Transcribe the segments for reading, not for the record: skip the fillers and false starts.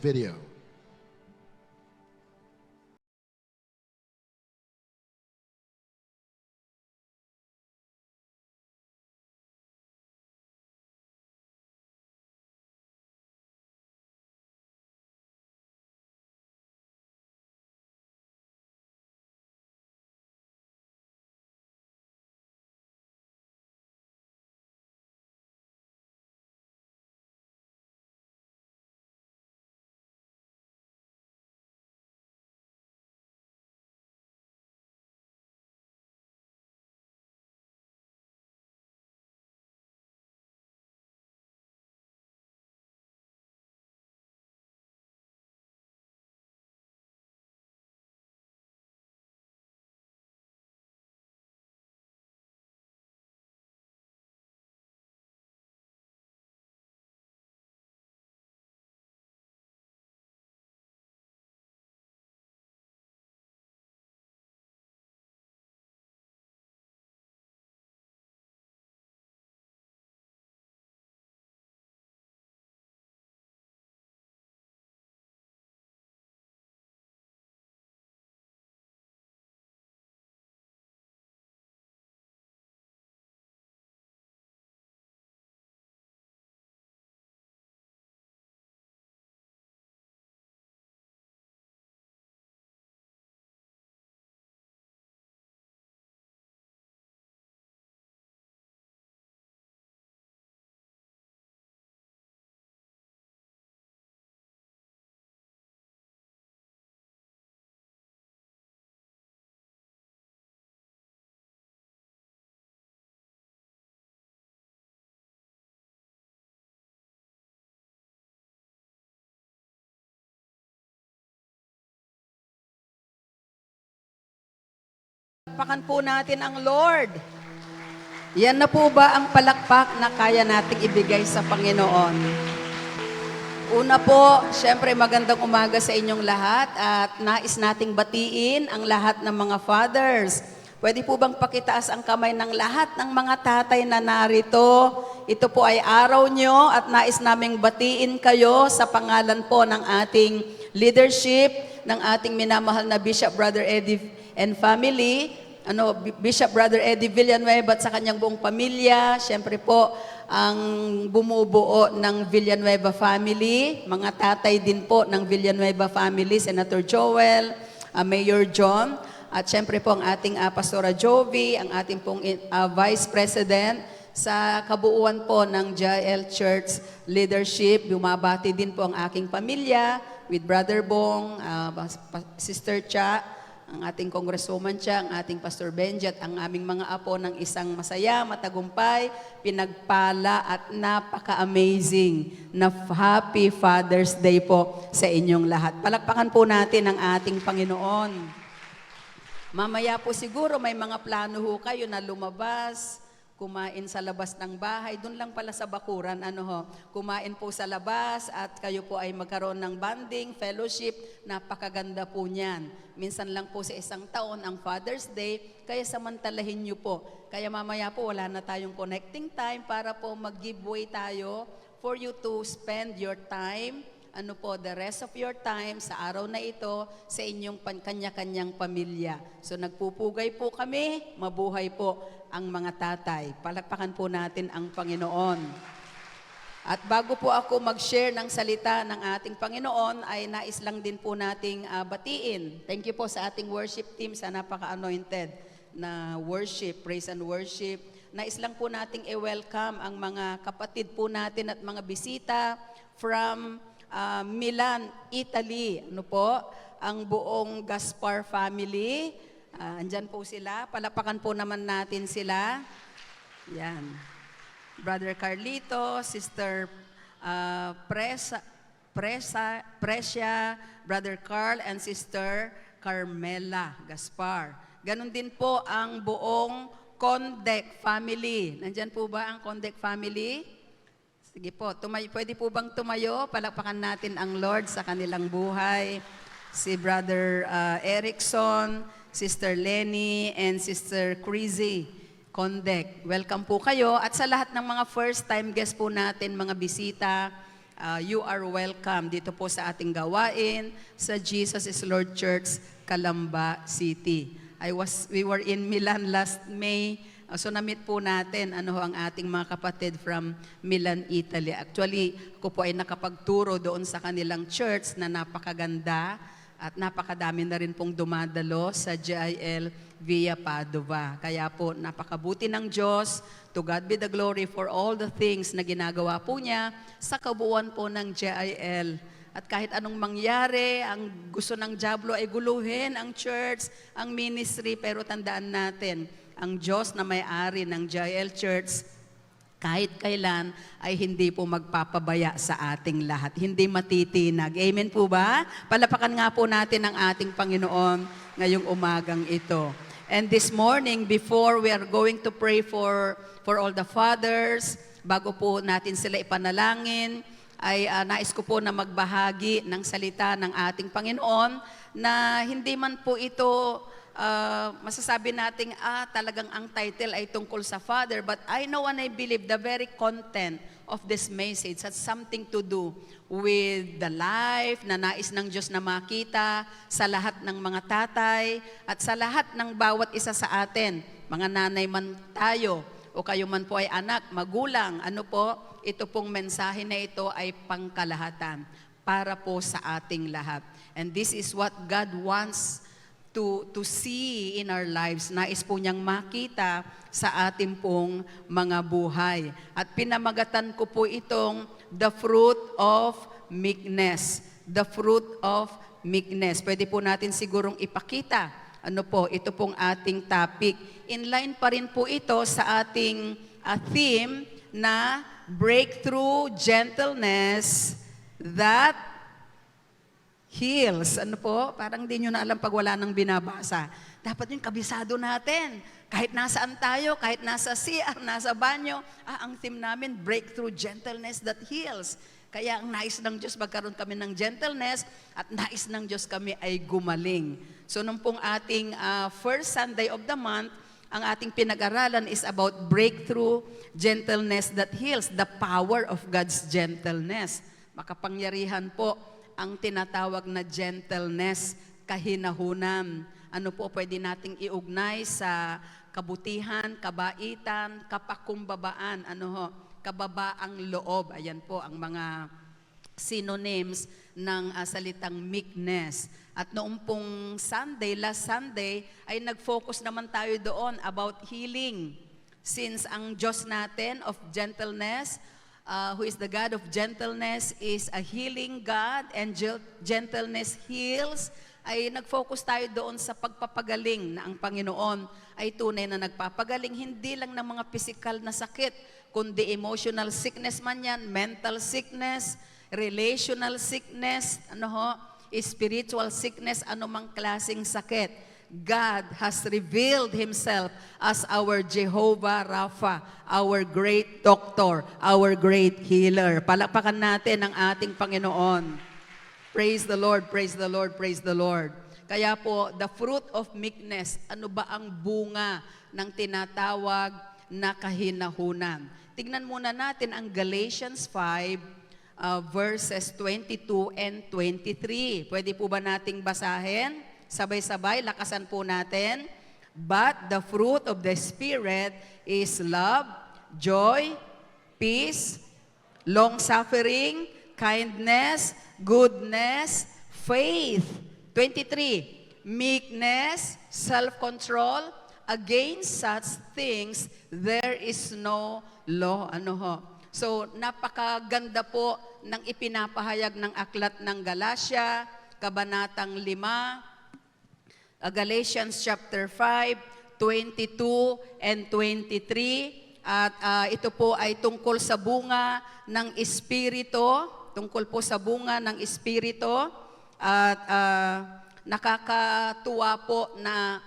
Video. Palakpakan po natin ang Lord. Yan na po ba ang palakpak na kaya nating ibigay sa Panginoon? Una po, syempre magandang umaga sa inyong lahat at nais nating batiin ang lahat ng mga fathers. Pwede po bang pakitaas ang kamay ng lahat ng mga tatay na narito? Ito po ay araw nyo at nais naming batiin kayo sa pangalan po ng ating leadership, ng ating minamahal na Bishop Brother Eddie and family, Bishop Brother Eddie Villanueva at sa kanyang buong pamilya, syempre po ang bumubuo ng Villanueva family, mga tatay din po ng Villanueva family, Senator Joel, Mayor John, at syempre po ang ating Pastora Jovi, ang ating pong Vice President, sa kabuuan po ng JL Church Leadership. Bumabati din po ang aking pamilya with Brother Bong, Sister Cha, ang ating Congresswoman Cha, ang ating Pastor Benji, at ang aming mga apo ng isang masaya, matagumpay, pinagpala at napaka-amazing na Happy Father's Day po sa inyong lahat. Palakpakan po natin ang ating Panginoon. Mamaya po siguro may mga plano ho kayo na lumabas, kumain sa labas ng bahay, doon lang pala sa bakuran, kumain po sa labas at kayo po ay magkaroon ng bonding, fellowship, napakaganda po niyan. Minsan lang po sa isang taon ang Father's Day, kaya samantalahin niyo po. Kaya mamaya po wala na tayong connecting time para po mag-giveaway tayo for you to spend your time, the rest of your time sa araw na ito sa inyong kanya-kanyang pamilya. So nagpupugay po kami, mabuhay po ang mga tatay. Palakpakan po natin ang Panginoon. At bago po ako mag-share ng salita ng ating Panginoon, ay nais lang din po nating batiin. Thank you po sa ating worship team sa napaka-anointed na worship, praise and worship. Nais lang po nating i-welcome ang mga kapatid po natin at mga bisita from Milan, Italy. Ang buong Gaspar family. Andyan po sila. Palapakan po naman natin sila. Yan. Brother Carlito, Sister Precia, Brother Carl, and Sister Carmela Gaspar. Ganon din po ang buong Condec family. Nandyan po ba ang Condec family? Sige po, pwede po bang tumayo? Palakpakan natin ang Lord sa kanilang buhay. Si Brother Erickson, Sister Lenny, and Sister Crizzy Condec. Welcome po kayo. At sa lahat ng mga first-time guest po natin, mga bisita, you are welcome dito po sa ating gawain sa Jesus is Lord Church, Calamba City. We were in Milan last May. So na-meet po natin ang ating mga kapatid from Milan, Italy. Actually, ako po ay nakapagturo doon sa kanilang church na napakaganda at napakadami na rin pong dumadalo sa GIL via Padova. Kaya po napakabuti ng Diyos. To God be the glory for all the things na ginagawa po niya sa kabuuan po ng GIL. At kahit anong mangyari, ang gusto ng dyablo ay guluhin ang church, ang ministry, pero tandaan natin, ang Diyos na may-ari ng GIL Church, kahit kailan ay hindi po magpapabaya sa ating lahat. Hindi matitinag. Amen po ba? Palapakan nga po natin ang ating Panginoon ngayong umagang ito. And this morning, before we are going to pray for all the fathers, bago po natin sila ipanalangin, ay nais ko po na magbahagi ng salita ng ating Panginoon na hindi man po ito masasabi nating talagang ang title ay tungkol sa Father, but I know and I believe the very content of this message has something to do with the life na nais ng Diyos na makita sa lahat ng mga tatay at sa lahat ng bawat isa sa atin, mga nanay man tayo o kayo man po ay anak, magulang, ito pong mensahe na ito ay pangkalahatan para po sa ating lahat. And this is what God wants to see in our lives. Nais po niyang makita sa ating pong mga buhay. At pinamagatan ko po itong the fruit of meekness. The fruit of meekness. Pwede po natin sigurong ipakita. Ito pong ating topic. Inline pa rin po ito sa ating theme na breakthrough gentleness that heals. Parang di nyo na alam pag wala nang binabasa. Dapat yung kabisado natin. Kahit nasaan tayo, kahit nasa CR, nasa banyo, ang theme namin, breakthrough gentleness that heals. Kaya ang nais ng Diyos, magkaroon kami ng gentleness at nais ng Diyos kami ay gumaling. So nung pong ating first Sunday of the month, ang ating pinag-aralan is about breakthrough gentleness that heals, the power of God's gentleness. Makapangyarihan po ang tinatawag na gentleness, kahinahunan. Pwede nating iugnay sa kabutihan, kabaitan, kapakumbabaan, kababaang loob. Ayan po ang mga synonyms ng salitang meekness. At noong pong last Sunday, ay nag-focus naman tayo doon about healing. Since ang Diyos natin of gentleness, who is the God of gentleness, is a healing God, and gentleness heals, ay nag-focus tayo doon sa pagpapagaling na ang Panginoon ay tunay na nagpapagaling, hindi lang ng mga physical na sakit, kundi emotional sickness man yan, mental sickness, relational sickness, spiritual sickness, anumang klaseng sakit. God has revealed Himself as our Jehovah Rapha, our great doctor, our great healer. Palakpakan natin ang ating Panginoon. Praise the Lord, praise the Lord, praise the Lord. Kaya po, the fruit of meekness, ano ba ang bunga ng tinatawag na kahinahunan? Tignan muna natin ang Galatians 5, verses 22 and 23. Pwede po ba nating basahin? Sabay-sabay, lakasan po natin. But the fruit of the Spirit is love, joy, peace, long-suffering, kindness, goodness, faith. 23, meekness, self-control. Against such things, there is no law. So, napakaganda po ng ipinapahayag ng aklat ng Galatia, Kabanatang 5, Galatians chapter 5, 22 and 23. At ito po ay tungkol sa bunga ng Espiritu, tungkol po sa bunga ng Espiritu. At nakakatuwa po na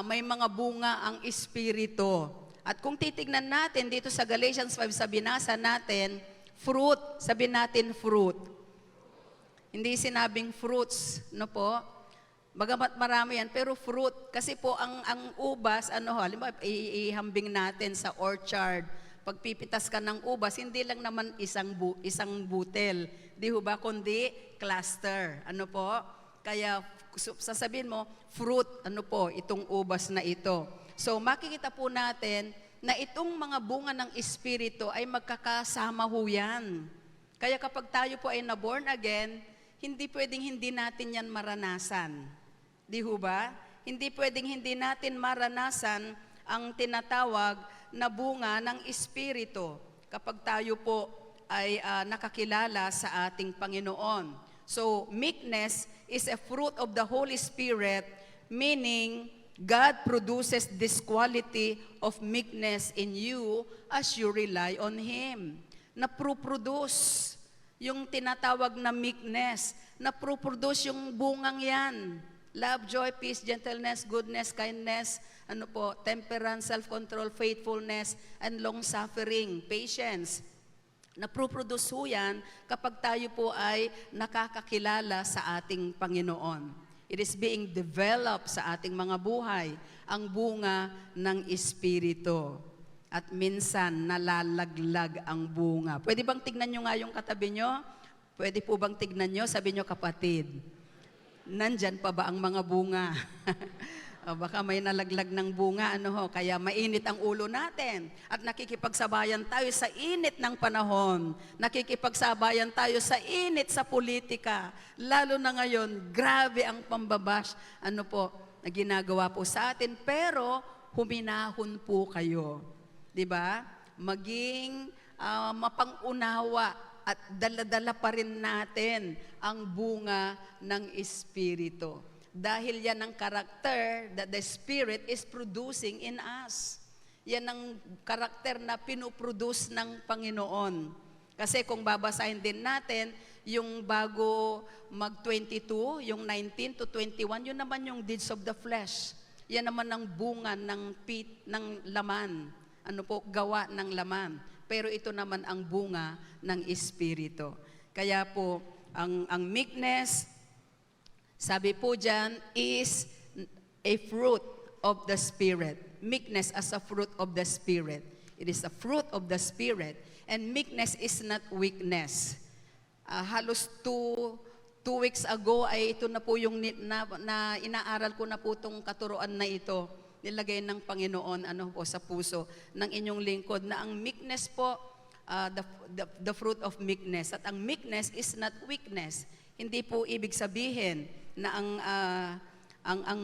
may mga bunga ang Espiritu. At kung titignan natin dito sa Galatians 5, sa binasa natin, fruit, sabihin natin fruit. Hindi sinabing fruits, po? Bagamat marami yan, pero fruit. Kasi po ang ubas, halimbawa, ihambing natin sa orchard. pagpipitas ka ng ubas, hindi lang naman isang butel, di ho ba, kundi cluster. Ano po? Kaya sasabihin mo, fruit, ano po, itong ubas na ito. So makikita po natin na itong mga bunga ng Espiritu ay magkakasama ho yan. Kaya kapag tayo po ay na-born again, hindi pwedeng hindi natin yan maranasan. Di ho ba? Hindi pwedeng hindi natin maranasan ang tinatawag na bunga ng Espiritu kapag tayo po ay nakakilala sa ating Panginoon. So, meekness is a fruit of the Holy Spirit, meaning God produces this quality of meekness in you as you rely on Him. Naproproduce yung tinatawag na meekness, naproproduce yung bungang yan. Love, joy, peace, gentleness, goodness, kindness, temperance, self-control, faithfulness, and long-suffering, patience. Naproproduce ho yan kapag tayo po ay nakakakilala sa ating Panginoon. It is being developed sa ating mga buhay, ang bunga ng Espiritu. At minsan, nalalaglag ang bunga. Pwede bang tignan nyo nga yung katabi nyo? Pwede po bang tignan nyo? Sabi nyo, kapatid, nandyan pa ba ang mga bunga? O baka may nalaglag ng bunga, kaya mainit ang ulo natin. At nakikipagsabayan tayo sa init ng panahon. Nakikipagsabayan tayo sa init sa politika. Lalo na ngayon, grabe ang pambabash, na ginagawa po sa atin. Pero, huminahon po kayo. Diba? Maging mapang-unawa at dala-dala pa rin natin ang bunga ng Espiritu. Dahil yan ang karakter that the Spirit is producing in us. Yan ang karakter na pinuproduce ng Panginoon. Kasi kung babasahin din natin, yung bago mag-22, yung 19 to 21, yun naman yung deeds of the flesh. Yan naman ang bunga ng laman. Gawa ng laman. Pero ito naman ang bunga ng Espiritu. Kaya po, ang meekness, sabi po dyan, is a fruit of the Spirit. Meekness as a fruit of the Spirit. It is a fruit of the Spirit. And meekness is not weakness. Halos two weeks ago ay ito na po yung na inaaral ko na po itong katuruan na ito. Nilagay ng Panginoon sa puso ng inyong lingkod na ang meekness po, the fruit of meekness. At ang meekness is not weakness. Hindi po ibig sabihin na ang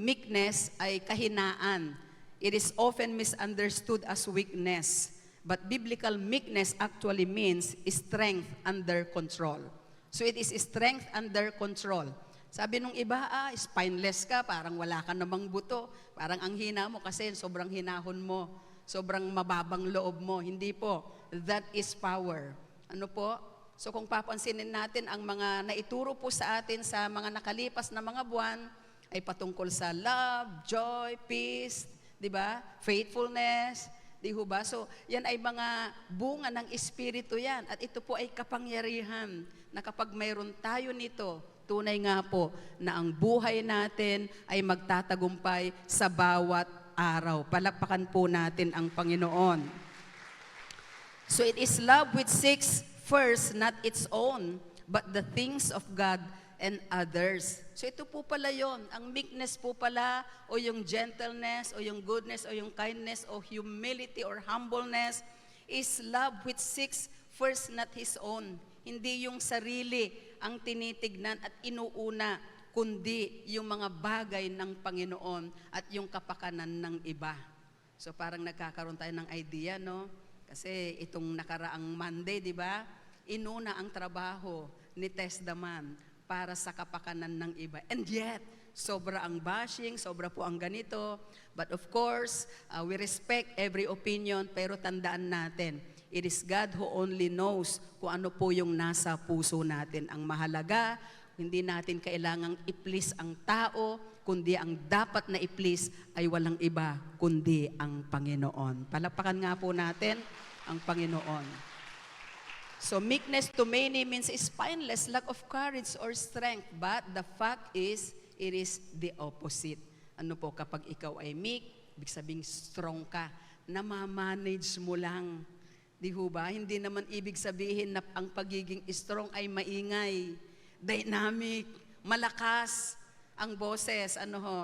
meekness ay kahinaan. It is often misunderstood as weakness. But biblical meekness actually means strength under control. So it is strength under control. Sabi nung iba, spineless ka, parang wala ka namang buto. Parang ang hina mo kasi sobrang hinahon mo. Sobrang mababang loob mo. Hindi po. That is power. So kung papansinin natin, ang mga naituro po sa atin sa mga nakalipas na mga buwan ay patungkol sa love, joy, peace, di ba? Faithfulness, di ho ba? So yan ay mga bunga ng Espiritu yan. At ito po ay kapangyarihan na kapag mayroon tayo nito, tunay nga po na ang buhay natin ay magtatagumpay sa bawat araw. Palakpakan po natin ang Panginoon. So it is love which seeks first not its own, but the things of God and others. So ito po pala yon. Ang meekness po pala, o yung gentleness, o yung goodness, o yung kindness, o humility, or humbleness, is love which seeks first not his own. Hindi yung sarili ang tinitignan at inuuna, kundi yung mga bagay ng Panginoon at yung kapakanan ng iba. So parang nagkakaroon tayo ng idea, no? Kasi itong nakaraang Monday, di ba? Inuna ang trabaho ni Tess Daman para sa kapakanan ng iba. And yet, sobra ang bashing, sobra po ang ganito. But of course, we respect every opinion, pero tandaan natin, it is God who only knows kung ano po yung nasa puso natin. Ang mahalaga, hindi natin kailangang i-please ang tao, kundi ang dapat na i-please ay walang iba, kundi ang Panginoon. Palakpakan nga po natin ang Panginoon. So meekness to many means spineless, lack of courage or strength. But the fact is, it is the opposite. Kapag ikaw ay meek, ibig sabihin strong ka. namamanage mo lang. Di ho ba? Hindi naman ibig sabihin na ang pagiging strong ay maingay, dynamic, malakas ang boses. Ano ho?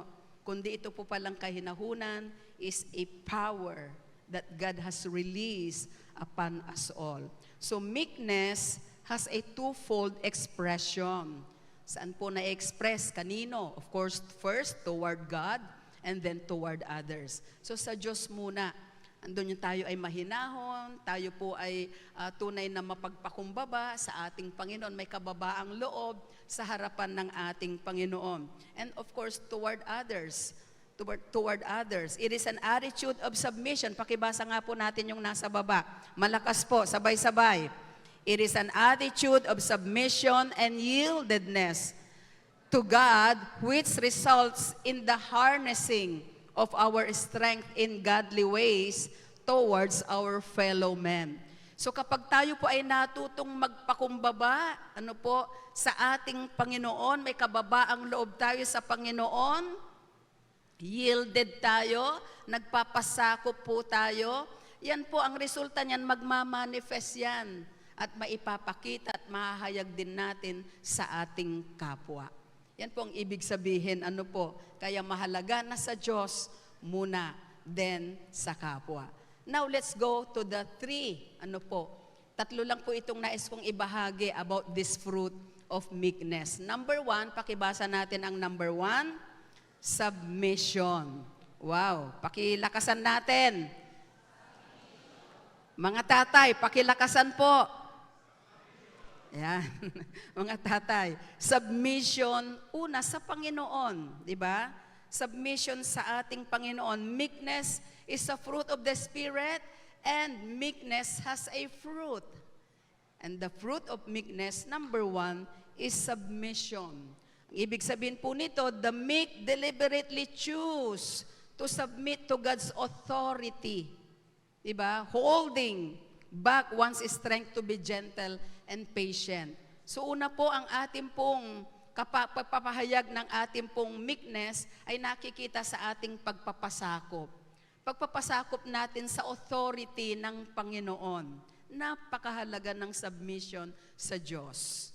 Kundi ito po palang kahinahunan is a power that God has released upon us all. So meekness has a twofold expression. Saan po na-express? Kanino? Of course, first toward God and then toward others. So sa Diyos muna, andun yung tayo ay mahinahon, tayo po ay tunay na mapagpakumbaba sa ating Panginoon, may kababaang loob sa harapan ng ating Panginoon. And of course, toward others. Toward others. It is an attitude of submission. Pakibasa nga po natin yung nasa baba. Malakas po, sabay-sabay. It is an attitude of submission and yieldedness to God, which results in the harnessing of our strength in godly ways towards our fellow men. So kapag tayo po ay natutong magpakumbaba, ano po, sa ating Panginoon, may kababaang loob tayo sa Panginoon, yielded tayo, nagpapasakop po tayo, yan po ang resulta niyan, magmamanifest yan at maipapakita at mahahayag din natin sa ating kapwa. Yan po ang ibig sabihin, ano po, kaya mahalaga na sa Diyos muna, then sa kapwa. Now, let's go to the three, ano po, tatlo lang po itong nais kong ibahagi about this fruit of meekness. Number 1, pakibasa natin ang number 1, submission. Wow, pakilakasan natin. Mga tatay, pakilakasan po. Yan. Mga tatay, submission una sa Panginoon, di ba? Submission sa ating Panginoon. Meekness is a fruit of the Spirit and meekness has a fruit. And the fruit of meekness, number 1, is submission. Ang ibig sabihin po nito, the meek deliberately choose to submit to God's authority. Di ba? Holding back one's strength to be gentle and patient. So una po ang ating pong pagpapahayag ng ating pong meekness ay nakikita sa ating pagpapasakop. Pagpapasakop natin sa authority ng Panginoon. Napakahalaga ng submission sa Diyos.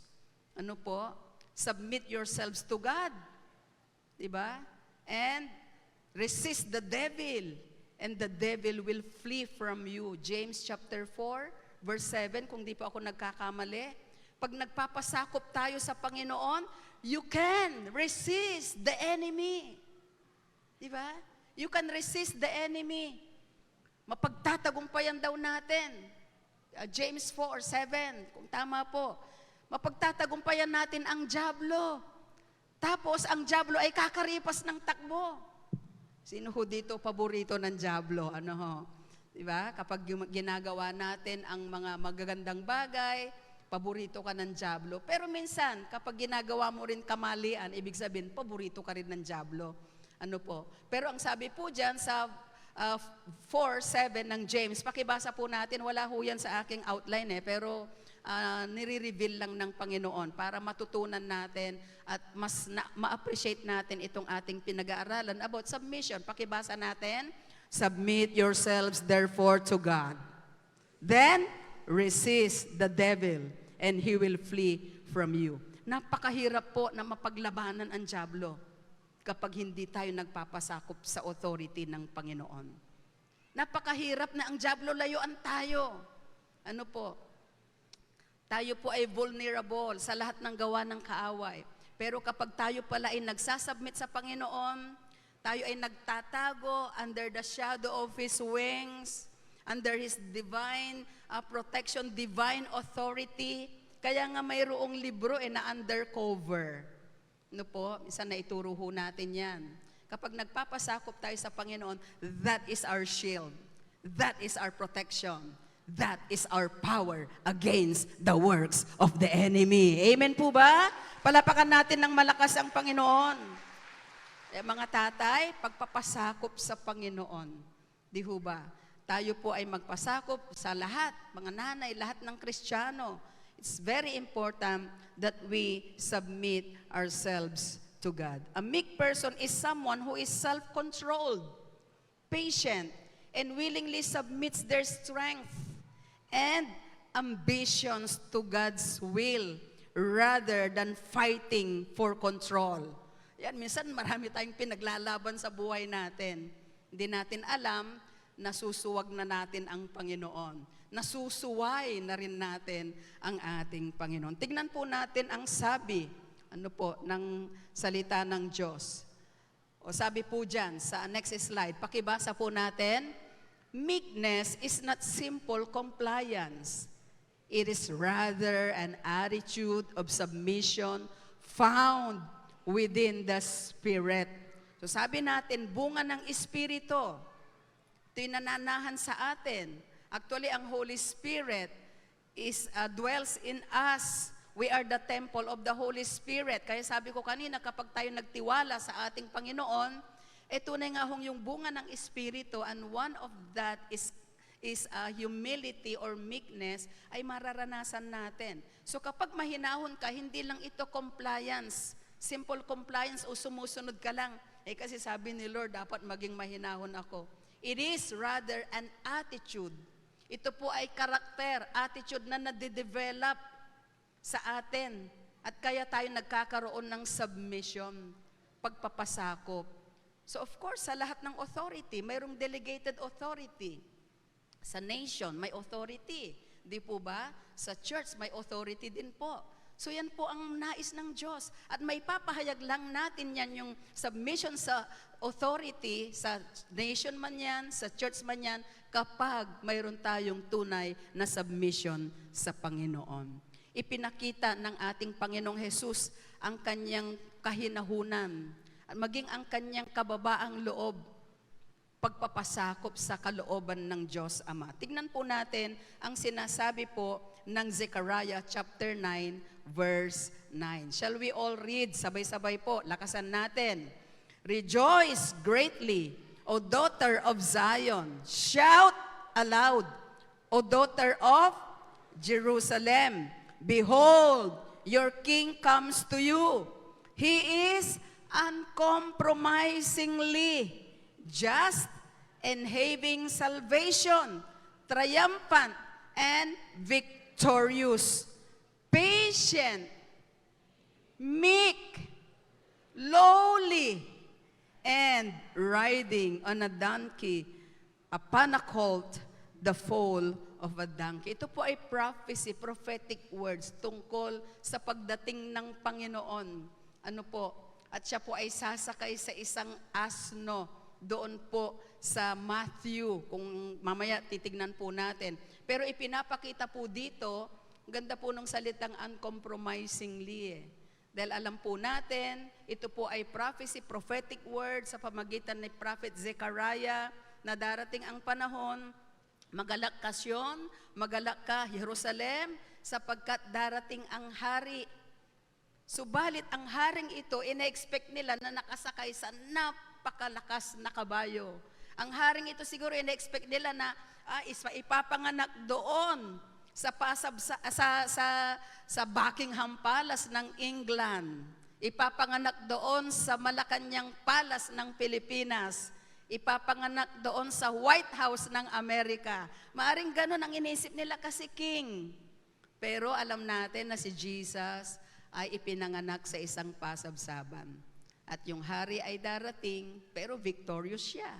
Ano po? Submit yourselves to God. Diba? And resist the devil. And the devil will flee from you. James chapter 4, verse 7, kung di pa ako nagkakamali. Pag nagpapasakop tayo sa Panginoon, you can resist the enemy. Diba? You can resist the enemy. Mapagtatagumpayan daw natin. James 4:7, kung tama po. Mapagtatagumpayan natin ang dyablo. Tapos ang dyablo ay kakaripas ng takbo. Sino ho dito paborito ng dyablo? Ano ho? Diba? Kapag ginagawa natin ang mga magagandang bagay, paborito ka ng dyablo. Pero minsan, kapag ginagawa mo rin kamalian, ibig sabihin, paborito ka rin ng dyablo. Ano po? Pero ang sabi po dyan sa 4:7 ng James, pakibasa po natin, wala ho yan sa aking outline pero nire-reveal lang ng Panginoon para matutunan natin at mas ma-appreciate natin itong ating pinag-aaralan about submission. Pakibasa natin, submit yourselves therefore to God. Then, resist the devil and he will flee from you. Napakahirap po na mapaglabanan ang dyablo kapag hindi tayo nagpapasakop sa authority ng Panginoon. Napakahirap na ang dyablo layuan tayo. Ano po? Tayo po ay vulnerable sa lahat ng gawa ng kaaway. Pero kapag tayo pala ay nagsasubmit sa Panginoon, tayo ay nagtatago under the shadow of His wings, under His divine protection, divine authority. Kaya nga mayroong libro na undercover. Ano po? Minsan na ituro ho natin yan. Kapag nagpapasakop tayo sa Panginoon, that is our shield. That is our protection. That is our power against the works of the enemy. Amen po ba? Palapakan natin ng malakas ang Panginoon. Mga tatay, pagpapasakop sa Panginoon. Di ho ba? Tayo po ay magpasakop sa lahat, mga nanay, lahat ng Kristiyano. It's very important that we submit ourselves to God. A meek person is someone who is self-controlled, patient, and willingly submits their strength and ambitions to God's will rather than fighting for control. Yan, minsan marami tayong pinaglalaban sa buhay natin. Hindi natin alam, nasusuwag na natin ang Panginoon. Nasusuway na rin natin ang ating Panginoon. Tignan po natin ang sabi, ng salita ng Diyos. O sabi po dyan, sa next slide, pakibasa po natin, meekness is not simple compliance. It is rather an attitude of submission found within the Spirit. So sabi natin, bunga ng Espiritu. Ito'y nananahan sa atin. Actually, ang Holy Spirit dwells in us. We are the temple of the Holy Spirit. Kaya sabi ko kanina, kapag tayo nagtiwala sa ating Panginoon, tunay nga yung bunga ng Espiritu, and one of that is humility or meekness, ay mararanasan natin. So kapag mahinahon ka, hindi lang ito compliance, simple compliance o sumusunod ka lang. Kasi sabi ni Lord, dapat maging mahinahon ako. It is rather an attitude. Ito po ay karakter, attitude na nade-develop sa atin. At kaya tayo nagkakaroon ng submission, pagpapasakop. So of course, sa lahat ng authority, mayroong delegated authority. Sa nation, may authority. Di po ba? Sa church, may authority din po. So yan po ang nais ng Diyos. At may papahayag lang natin yan, yung submission sa authority, sa nation man yan, sa church man yan, kapag mayroon tayong tunay na submission sa Panginoon. Ipinakita ng ating Panginoong Jesus ang kanyang kahinahunan at maging ang kanyang kababaang loob, pagpapasakop sa kalooban ng Diyos Ama. Tignan po natin ang sinasabi po ng Zechariah chapter 9 verse 9. Shall we all read? Sabay-sabay po, lakasan natin. Rejoice greatly, O daughter of Zion. Shout aloud, O daughter of Jerusalem. Behold, your king comes to you. He is uncompromisingly just and having salvation, triumphant and victorious, patient, meek, lowly, and riding on a donkey, upon a colt, the foal of a donkey. Ito po ay prophecy, prophetic words tungkol sa pagdating ng Panginoon. At siya po ay sasakay sa isang asno doon po sa Matthew, kung mamaya titignan po natin. Pero ipinapakita po dito, ganda po ng salitang uncompromisingly. Dahil alam po natin, ito po ay prophecy, prophetic word sa pamagitan ni Prophet Zechariah na darating ang panahon, magalak ka Sion, magalak ka Jerusalem, sapagkat darating ang hari. Subalit ang haring ito, ina-expect nila na nakasakay sa napakalakas na kabayo. Ang haring ito siguro ina-expect nila na ipapanganak doon sa Buckingham Palace ng England. Ipapanganak doon sa Malacanang Palace ng Pilipinas. Ipapanganak doon sa White House ng Amerika. Maaring ganun ang iniisip nila kasi king. Pero alam natin na si Jesus ay ipinanganak sa isang pasabsaban. At yung hari ay darating, pero victorious siya.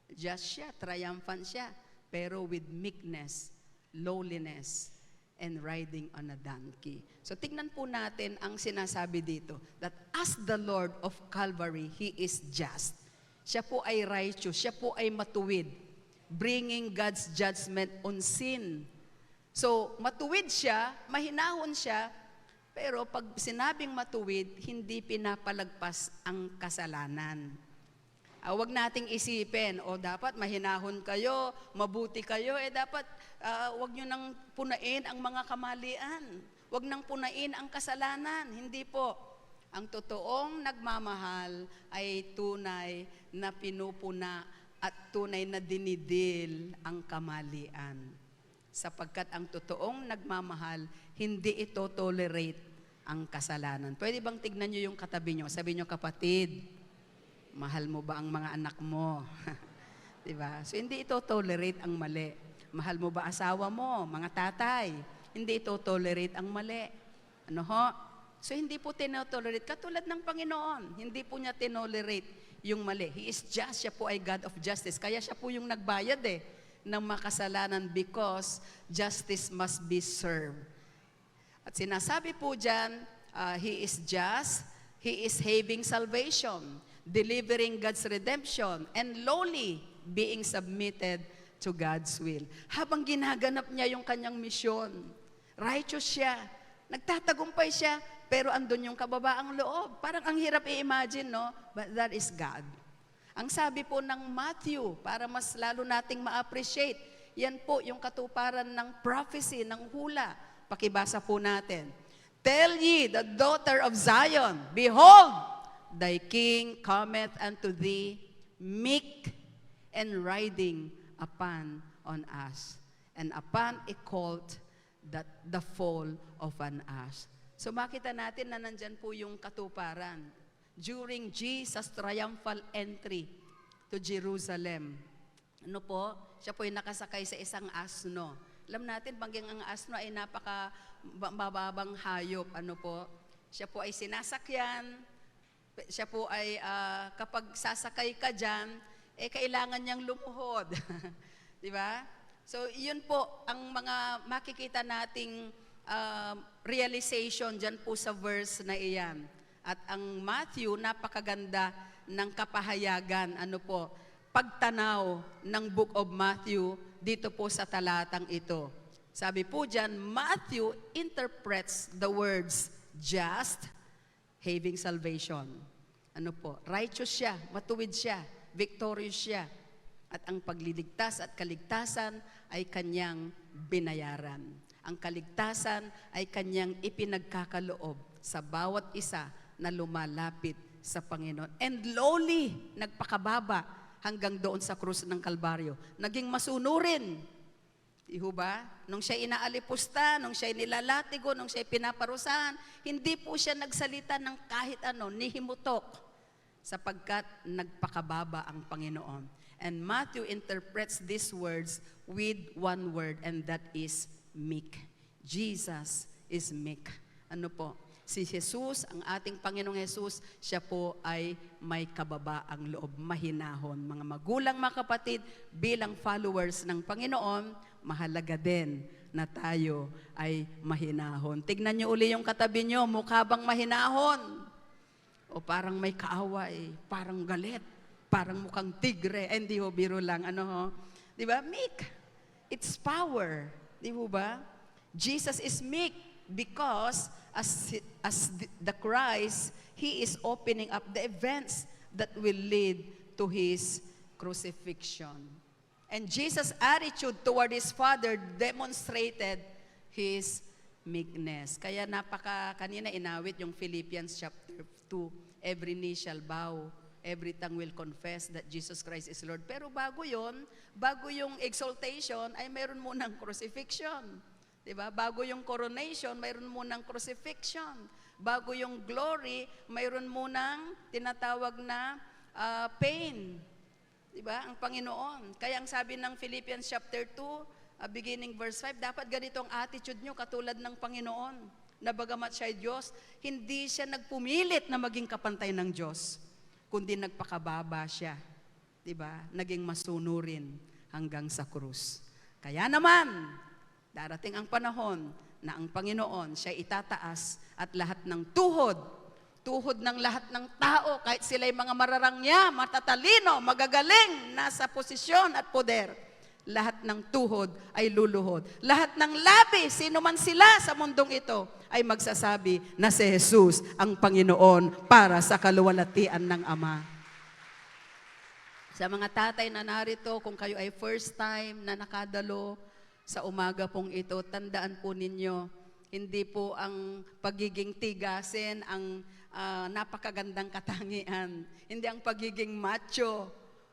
Just siya, triumphant siya. Pero with meekness, lowliness, and riding on a donkey. So tignan po natin ang sinasabi dito, that as the Lord of Calvary, He is just. Siya po ay righteous, siya po ay matuwid, bringing God's judgment on sin. So, matuwid siya, mahinahon siya, pero pag sinabing matuwid, hindi pinapalagpas ang kasalanan. Huwag nating isipin, dapat mahinahon kayo, mabuti kayo, dapat huwag nyo nang punain ang mga kamalian. Huwag nang punain ang kasalanan. Hindi po. Ang totoong nagmamahal ay tunay na pinupuna at tunay na dinidil ang kamalian. Sapagkat ang totoong nagmamahal, hindi ito tolerate ang kasalanan. Pwede bang tignan nyo yung katabi nyo? Sabi nyo, kapatid, mahal mo ba ang mga anak mo? Diba? So, hindi ito tolerate ang mali. Mahal mo ba asawa mo, mga tatay? Hindi ito tolerate ang mali. Ano ho? So, hindi po tinotolerate. Katulad ng Panginoon, hindi po niya tinolerate yung mali. He is just. Siya po ay God of justice. Kaya siya po yung nagbayad ng makasalanan because justice must be served. At sinasabi po dyan, He is just, He is having salvation, delivering God's redemption, and lowly being submitted to God's will. Habang ginaganap niya yung kanyang misyon, righteous siya, nagtatagumpay siya, pero andun yung kababaang loob. Parang ang hirap i-imagine, no? But that is God. Ang sabi po ng Matthew, para mas lalo nating ma-appreciate, yan po yung katuparan ng prophecy, ng hula. Pakibasa po natin. Tell ye the daughter of Zion, behold, thy king cometh unto thee, meek and riding upon an ass, and upon a colt, that the fall of an ass. So makita natin na nandyan po yung katuparan during Jesus' triumphal entry to Jerusalem. Ano po? Siya po ay nakasakay sa isang asno. Alam natin, bangging ang asno ay napaka mababang hayop. Ano po? Siya po ay sinasakyan. Siya po ay kapag sasakay ka dyan, kailangan niyang lumuhod. Di ba? So, yun po ang mga makikita nating realization dyan po sa verse na iyan. At ang Matthew, napakaganda ng kapahayagan, ano po, pagtanaw ng Book of Matthew dito po sa talatang ito. Sabi po dyan, Matthew interprets the words just, having salvation. Ano po, righteous siya, matuwid siya, victorious siya. At ang pagliligtas at kaligtasan ay kanyang binayaran. Ang kaligtasan ay kanyang ipinagkakaloob sa bawat isa na lumalapit sa Panginoon. And lowly, nagpakababa hanggang doon sa krus ng Kalbaryo. Naging masunurin. Iho ba? Nung siya inaalipusta, nung siya nilalatigo, nung siya pinaparusahan, hindi po siya nagsalita ng kahit ano, ni himutok, sapagkat nagpakababa ang Panginoon. And Matthew interprets these words with one word, and that is meek. Jesus is meek. Ano po? Si Jesus, ang ating Panginoong Jesus, siya po ay may kababaang loob, mahinahon. Mga magulang, mga kapatid, bilang followers ng Panginoon, mahalaga din na tayo ay mahinahon. Tignan niyo uli yung katabi niyo, mukha bang mahinahon? O parang may kaaway, parang galit, parang mukhang tigre. Hindi ho, biro lang. Ano ho? Di ba? Meek. It's power. Di ba? Jesus is meek because as the Christ, He is opening up the events that will lead to His crucifixion. And Jesus' attitude toward His Father demonstrated His meekness. Kaya kanina inawit yung Philippians chapter 2, every knee shall bow, every tongue will confess that Jesus Christ is Lord. Pero bago yung exaltation, ay mayroon munang crucifixion. Diba? Bago yung coronation, mayroon munang crucifixion. Bago yung glory, mayroon munang tinatawag na pain. Diba? Ang Panginoon. Kaya ang sabi ng Philippians chapter 2, beginning verse 5, dapat ganito ang attitude nyo katulad ng Panginoon. Na bagamat siya ay Diyos, hindi siya nagpumilit na maging kapantay ng Diyos, kundi nagpakababa siya. Diba? Naging masunurin hanggang sa krus. Kaya naman, darating ang panahon na ang Panginoon siya itataas at lahat ng tuhod ng lahat ng tao, kahit sila'y mga mararangya, matatalino, magagaling, nasa posisyon at poder, lahat ng tuhod ay luluhod. Lahat ng labi, sino man sila sa mundong ito, ay magsasabi na si Jesus ang Panginoon para sa kaluwalhatian ng Ama. Sa mga tatay na narito, kung kayo ay first time na nakadalo sa umaga pong ito, tandaan po ninyo, hindi po ang pagiging tigasin ang napakagandang katangian. Hindi ang pagiging macho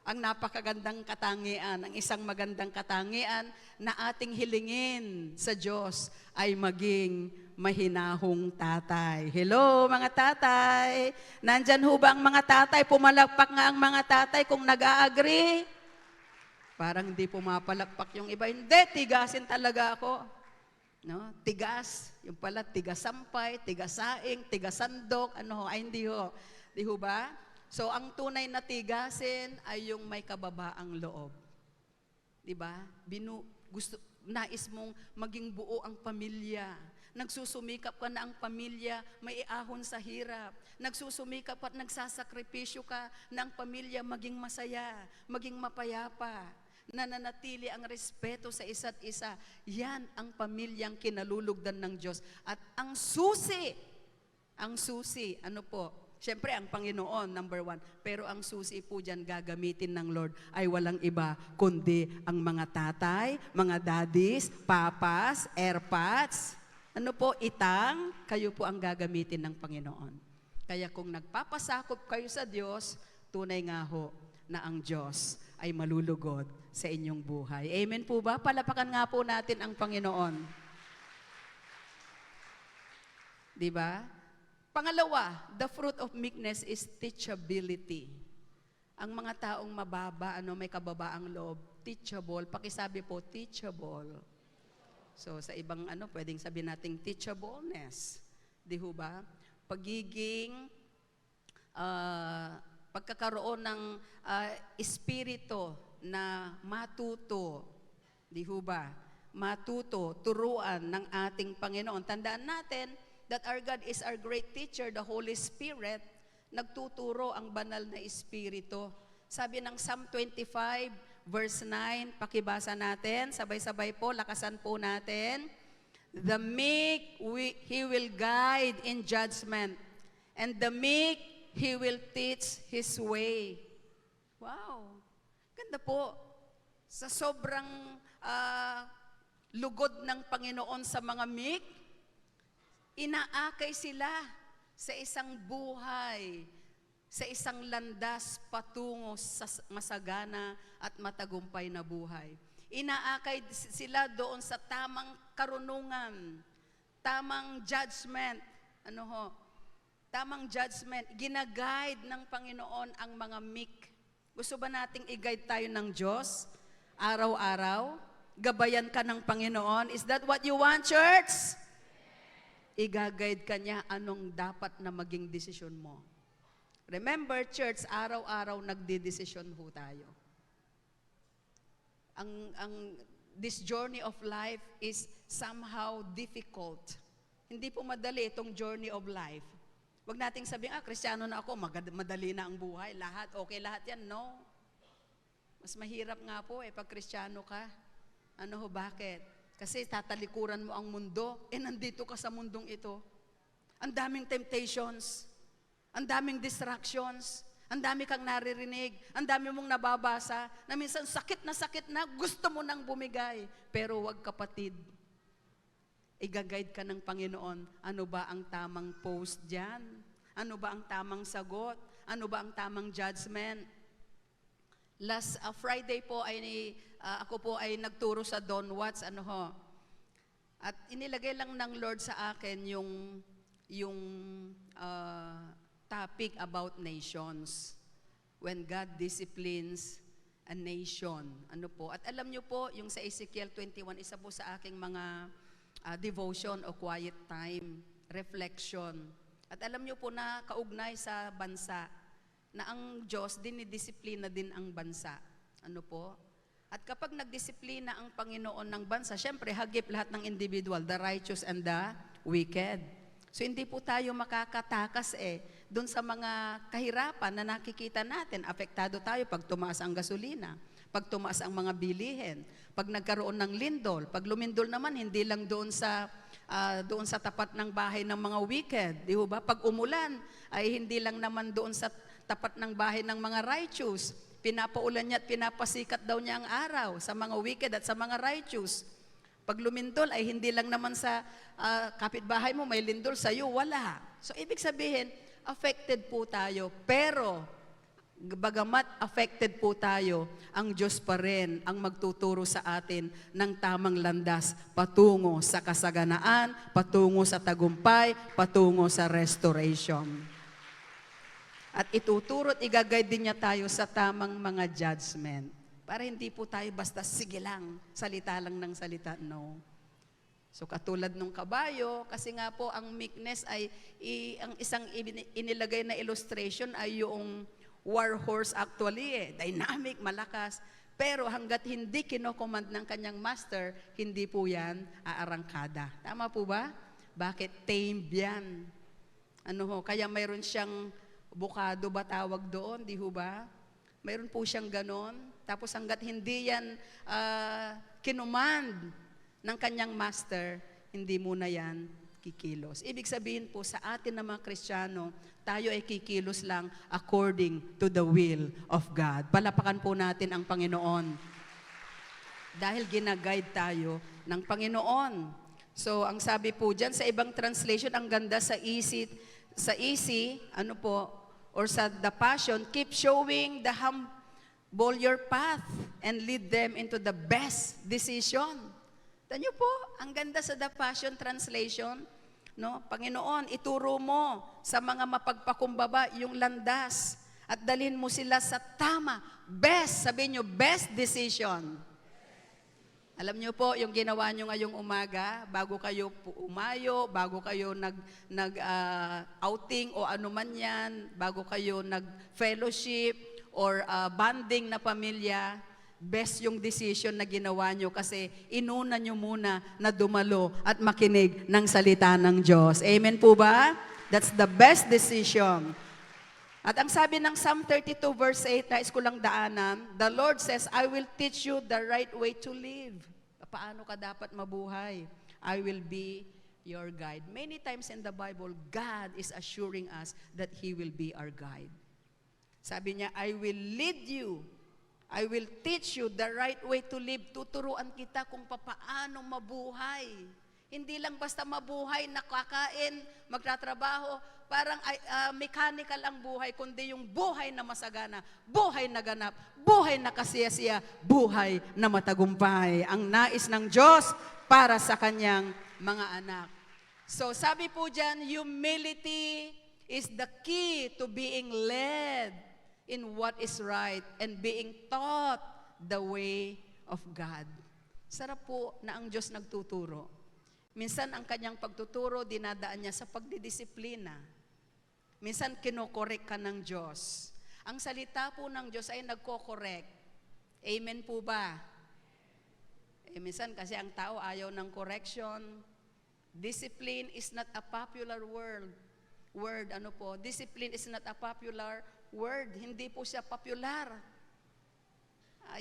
ang napakagandang katangian. Ang isang magandang katangian na ating hilingin sa Diyos ay maging mahinahong tatay. Hello mga tatay! Nandyan ho ba ang mga tatay? Pumalakpak nga ang mga tatay kung nag-a-agree. Parang hindi pumapalakpak yung iba. Hindi, tigasin talaga ako. No? Tigas. Yung pala, tigasampay, tigasaing, tigasandok. Ay hindi ho. Di ho ba? So, ang tunay na tigasin ay yung may kababaang loob. Di ba? Nais mong maging buo ang pamilya. Nagsusumikap ka na ang pamilya, may iahon sa hirap. Nagsusumikap at nagsasakripisyo ka na ang pamilya maging masaya, maging mapayapa. Nananatili ang respeto sa isa't isa. Yan ang pamilyang kinalulugdan ng Diyos. At ang susi, ano po? Siyempre, ang Panginoon, number 1. Pero ang susi po dyan gagamitin ng Lord ay walang iba, kundi ang mga tatay, mga daddies, papas, airpods, itang, kayo po ang gagamitin ng Panginoon. Kaya kung nagpapasakop kayo sa Diyos, tunay nga ho na ang Diyos ay malulugod sa inyong buhay. Amen po ba? Palapakan nga po natin ang Panginoon. Di ba? Pangalawa, the fruit of meekness is teachability. Ang mga taong mababa, may kababaang loob, teachable. Pakisabi po, teachable. So, sa ibang pwedeng sabihin nating teachableness. Di ho ba? Pagiging, pagkakaroon ng espiritu na matuto. Di ho ba? Matuto, turuan ng ating Panginoon. Tandaan natin that our God is our great teacher, the Holy Spirit. Nagtuturo ang banal na espiritu. Sabi ng Psalm 25, verse 9, pakibasa natin, sabay-sabay po, lakasan po natin. The meek, He will guide in judgment, and the meek, He will teach His way. Wow! Ganda po. Sa sobrang lugod ng Panginoon sa mga meek, inaakay sila sa isang buhay, sa isang landas patungo sa masagana at matagumpay na buhay. Inaakay sila doon sa tamang karunungan, tamang judgment. Tamang judgment. Ginaguide ng Panginoon ang mga meek. Gusto ba nating i-guide tayo ng Diyos? Araw-araw? Gabayan ka ng Panginoon? Is that what you want, church? I-guide ka niya anong dapat na maging desisyon mo. Remember, church, araw-araw nagdidesisyon ho tayo. This journey of life is somehow difficult. Hindi po madali itong journey of life. Huwag nating sabihin, Kristiyano na ako, madali na ang buhay, lahat, okay lahat yan. No. Mas mahirap nga po pag Kristiyano ka. Bakit? Kasi tatalikuran mo ang mundo, nandito ka sa mundong ito. Ang daming temptations, ang daming distractions, ang dami kang naririnig, ang dami mong nababasa, na minsan sakit na, gusto mo nang bumigay. Pero wag kapatid, i-guide ka ng Panginoon, ano ba ang tamang post dyan? Ano ba ang tamang sagot? Ano ba ang tamang judgment? Last Friday po ako po ay nagturo sa Don Watts, At inilagay lang ng Lord sa akin yung topic about nations. When God disciplines a nation. At alam niyo po, yung sa Ezekiel 21, isa po sa aking mga devotion o quiet time, reflection. At alam niyo po na kaugnay sa bansa, na ang Diyos, dinidisiplina din ang bansa. At kapag nagdisiplina ang Panginoon ng bansa, syempre, hagip lahat ng individual, the righteous and the wicked. So, hindi po tayo makakatakas doon sa mga kahirapan na nakikita natin. Apektado tayo pag tumaas ang gasolina, pag tumaas ang mga bilihin, pag nagkaroon ng lindol, pag lumindol naman, hindi lang doon sa tapat ng bahay ng mga wicked. Di ba? Pag umulan, ay hindi lang naman doon sa tapat ng bahay ng mga righteous. Pinapaulan niya at pinapasikat daw niya ang araw sa mga wicked at sa mga righteous. Pag lumindol ay hindi lang naman sa kapitbahay mo, may lindol, sa iyo wala. So ibig sabihin, affected po tayo. Pero, bagamat affected po tayo, ang Diyos pa rin ang magtuturo sa atin ng tamang landas patungo sa kasaganaan, patungo sa tagumpay, patungo sa restoration. At ituturo at i-guide din niya tayo sa tamang mga judgment. Para hindi po tayo basta sige lang ng salita, no. So katulad nung kabayo, kasi nga po ang meekness ay, ang isang inilagay na illustration ay yung war horse actually, dynamic, malakas. Pero hanggat hindi kinocommand ng kanyang master, hindi po yan aarangkada. Tama po ba? Bakit? Tamed yan. Kaya mayroon siyang bukado ba tawag doon, di ho ba? Mayroon po siyang ganon. Tapos hanggat hindi yan kinomand ng kanyang master, hindi muna yan kikilos. Ibig sabihin po sa atin na mga Kristiyano, tayo ay kikilos lang according to the will of God. Palapakan po natin ang Panginoon. Dahil ginaguide tayo ng Panginoon. So, ang sabi po dyan, sa ibang translation, ang ganda sa easy, or sa The Passion, keep showing the humble your path and lead them into the best decision. Tanyo po, ang ganda sa The Passion Translation, no? Panginoon, ituro mo sa mga mapagpakumbaba yung landas at dalhin mo sila sa tama, best, sabihin nyo, best decision. Alam nyo po, yung ginawa nyo ngayong umaga, bago kayo umayo, bago kayo outing o ano man yan, bago kayo nag-fellowship or bonding na pamilya, best yung decision na ginawa nyo kasi inuna nyo muna na dumalo at makinig ng salita ng Diyos. Amen po ba? That's the best decision. At ang sabi ng Psalm 32 verse 8, nais ko lang daanan, the Lord says, I will teach you the right way to live. Paano ka dapat mabuhay? I will be your guide. Many times in the Bible, God is assuring us that He will be our guide. Sabi niya, I will lead you. I will teach you the right way to live. Tuturuan kita kung paano mabuhay. Hindi lang basta mabuhay, nakakain, magtatrabaho, parang mechanical ang buhay, kundi yung buhay na masagana, buhay na ganap, buhay na kasiyasiya, buhay na matagumpay. Ang nais ng Diyos para sa kanyang mga anak. So sabi po dyan, humility is the key to being led in what is right and being taught the way of God. Sarap po na ang Diyos nagtuturo. Minsan ang kanyang pagtuturo, dinadaan niya sa pagdidisiplina. Minsan kinokorek ka ng Diyos. Ang salita po ng Diyos ay nagkokorek. Amen po ba? Minsan kasi ang tao ayaw ng correction. Discipline is not a popular word. Discipline is not a popular word. Hindi po siya popular.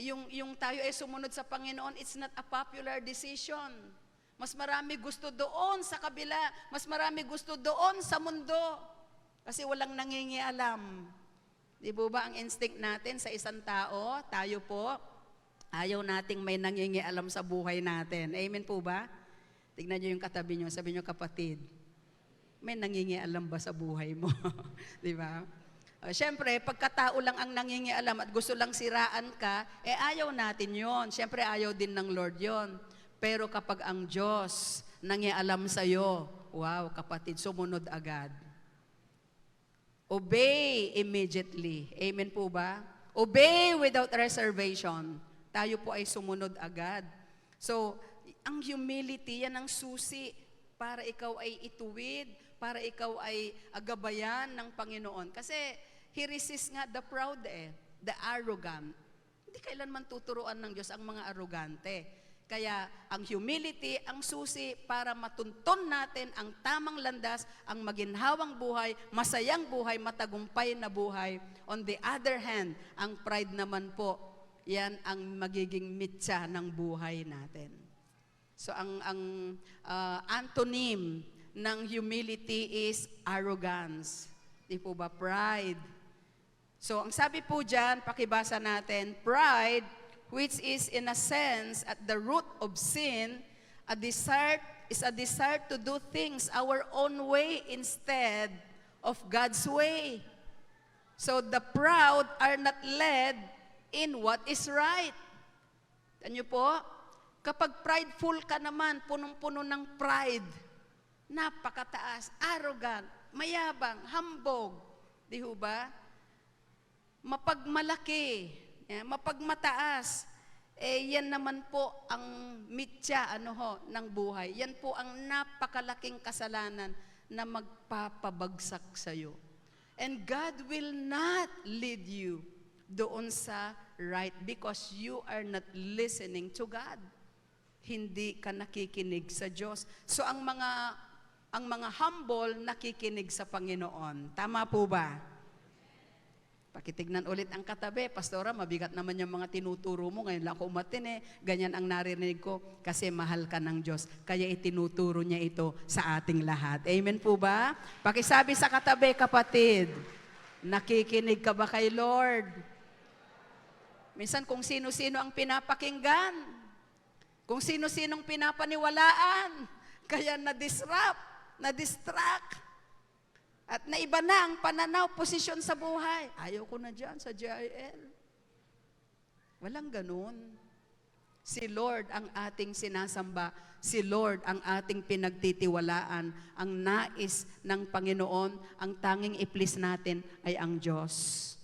Yung tayo ay sumunod sa Panginoon, it's not a popular decision. Mas marami gusto doon sa kabila. Mas marami gusto doon sa mundo. Kasi walang nangingialam. Di ba ang instinct natin sa isang tao, tayo po, ayaw nating may nangingialam sa buhay natin. Amen po ba? Tignan nyo yung katabi nyo, sabi nyo, kapatid, may nangingialam ba sa buhay mo? Di ba? Siyempre, pagkatao lang ang nangingialam at gusto lang siraan ka, ayaw natin yon. Siyempre, ayaw din ng Lord yon. Pero kapag ang Diyos nangialam sa'yo, wow, kapatid, sumunod agad. Obey immediately. Amen po ba? Obey without reservation. Tayo po ay sumunod agad. So, ang humility, yan ang susi para ikaw ay ituwid, para ikaw ay agabayan ng Panginoon. Kasi, He resists nga the proud the arrogant. Hindi kailanman tuturuan ng Diyos ang mga arrogante. Kaya ang humility, ang susi para matuntun natin ang tamang landas, ang maginhawang buhay, masayang buhay, matagumpay na buhay. On the other hand, ang pride naman po, yan ang magiging mitsa ng buhay natin. So ang antonym ng humility is arrogance. Di po ba? Pride. So ang sabi po dyan, pakibasa natin, pride, which is in a sense at the root of sin, a desire to do things our own way instead of God's way. So the proud are not led in what is right. Tanyo po, kapag prideful ka naman, punong-puno ng pride, napakataas, arrogant, mayabang, hambog, di ho ba? Mapagmalaki, mapagmataas. Yan naman po ang mitya ng buhay. Yan po ang napakalaking kasalanan na magpapabagsak sa'yo. And God will not lead you doon sa right because you are not listening to God. Hindi ka nakikinig sa Diyos. So ang mga humble nakikinig sa Panginoon. Tama po ba? Pakitignan ulit ang katabi. Pastora, mabigat naman yung mga tinuturo mo. Ngayon lang ako umatin Ganyan ang narinig ko kasi mahal ka ng Diyos. Kaya itinuturo niya ito sa ating lahat. Amen po ba? Pakisabi sa katabi, kapatid, nakikinig ka ba kay Lord? Minsan kung sino-sino ang pinapakinggan, kung sino-sinong pinapaniwalaan, kaya na-distract, at naiba na ang pananaw, posisyon sa buhay. Ayaw ko na dyan sa GIL. Walang ganun. Si Lord ang ating sinasamba. Si Lord ang ating pinagtitiwalaan. Ang nais ng Panginoon, ang tanging i-please natin ay ang Diyos.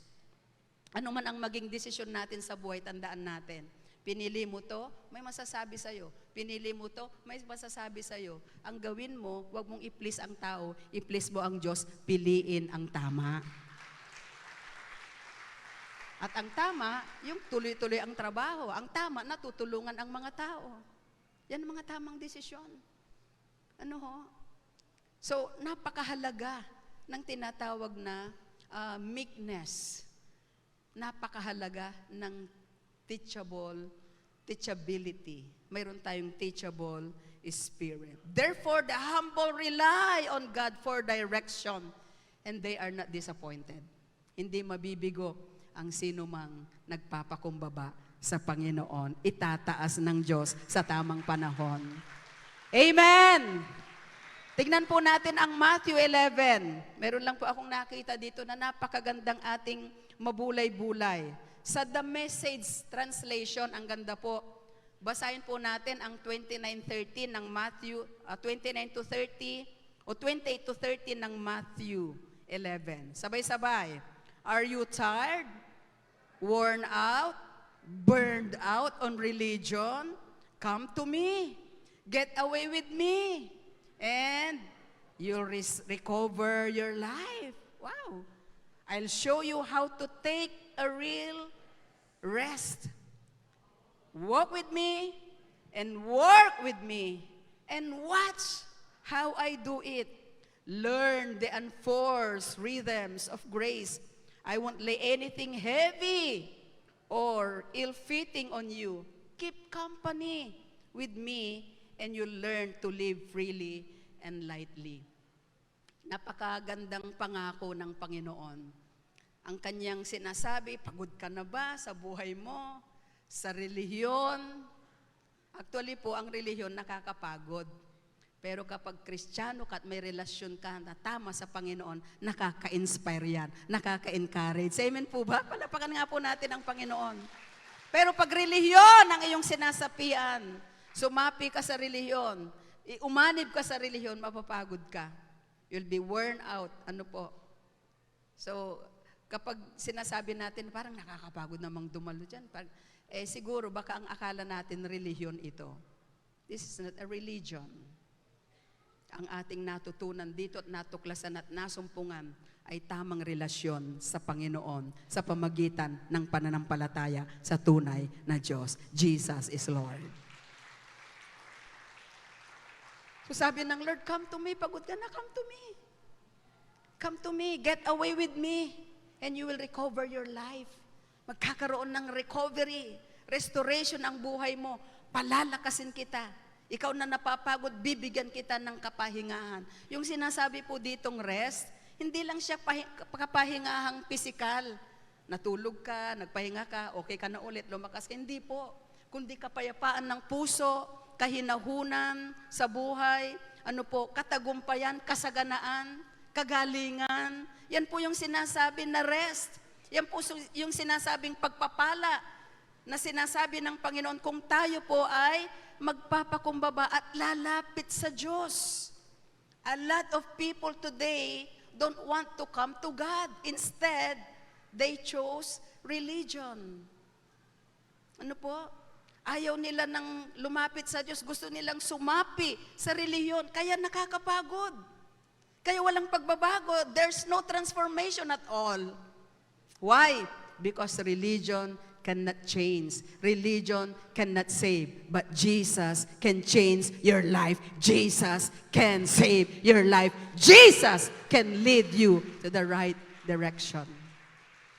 Ano man ang maging desisyon natin sa buhay, tandaan natin. Pinili mo to, may masasabi sa'yo. Pinili mo to, may masasabi sa'yo. Ang gawin mo, huwag mong i-please ang tao, i-please mo ang Diyos, piliin ang tama. At ang tama, yung tuloy-tuloy ang trabaho. Ang tama, natutulungan ang mga tao. Yan ang mga tamang desisyon. So, napakahalaga ng tinatawag na meekness. Napakahalaga ng teachability. Mayroon tayong teachable spirit. Therefore, the humble rely on God for direction and they are not disappointed. Hindi mabibigo ang sino mang nagpapakumbaba sa Panginoon. Itataas ng Diyos sa tamang panahon. Amen! Tignan po natin ang Matthew 11. Meron lang po akong nakita dito na napakagandang ating mabulay-bulay. Sa The Message Translation, ang ganda po. Basahin po natin ang 29:30 ng Matthew, 29 to 30, o 28 to 30 ng Matthew 11. Sabay-sabay. Are you tired? Worn out? Burned out on religion? Come to me. Get away with me. And you'll recover your life. Wow. I'll show you how to take a real rest. Walk with me and work with me and watch how I do it. Learn the unforced rhythms of grace. I won't lay anything heavy or ill-fitting on you. Keep company with me and you'll learn to live freely and lightly. Napakagandang pangako ng Panginoon. Ang kanyang sinasabi, pagod ka na ba sa buhay mo, sa relihiyon? Actually po, ang relihiyon nakakapagod. Pero kapag Kristiyano ka at may relasyon ka na tama sa Panginoon, nakaka-inspire yan, nakaka-encourage. Amen po ba? Palapakan nga po natin ang Panginoon. Pero pag relihiyon ang iyong sinasapian, sumapi ka sa relihiyon, umanib ka sa relihiyon, mapapagod ka. You'll be worn out. Ano po? So, kapag sinasabi natin, parang nakakapagod namang dumalo dyan. Siguro, baka ang akala natin relihiyon ito. This is not a religion. Ang ating natutunan dito at natuklasan at nasumpungan ay tamang relasyon sa Panginoon sa pamagitan ng pananampalataya sa tunay na Diyos. Jesus is Lord. So sabi ng Lord, come to me. Pagod ka na, come to me. Come to me. Get away with me. And you will recover your life. Magkakaroon ng recovery, restoration ang buhay mo. Palalakasin kita. Ikaw na napapagod, bibigyan kita ng kapahingahan. Yung sinasabi po ditong rest, hindi lang siya kapahingahang pisikal. Natulog ka, nagpahinga ka, okay ka na ulit, lumakas ka. Hindi po. Kundi kapayapaan ng puso, kahinahunan sa buhay, katagumpayan, kasaganaan, kagalingan. Yan po yung sinasabi na rest. Yan po yung sinasabing pagpapala na sinasabi ng Panginoon kung tayo po ay magpapakumbaba at lalapit sa Diyos. A lot of people today don't want to come to God. Instead, they chose religion. Ano po? Ayaw nila nang lumapit sa Diyos. Gusto nilang sumapi sa relihiyon. Kaya nakakapagod. Kaya walang pagbabago. There's no transformation at all. Why? Because religion cannot change. Religion cannot save. But Jesus can change your life. Jesus can save your life. Jesus can lead you to the right direction.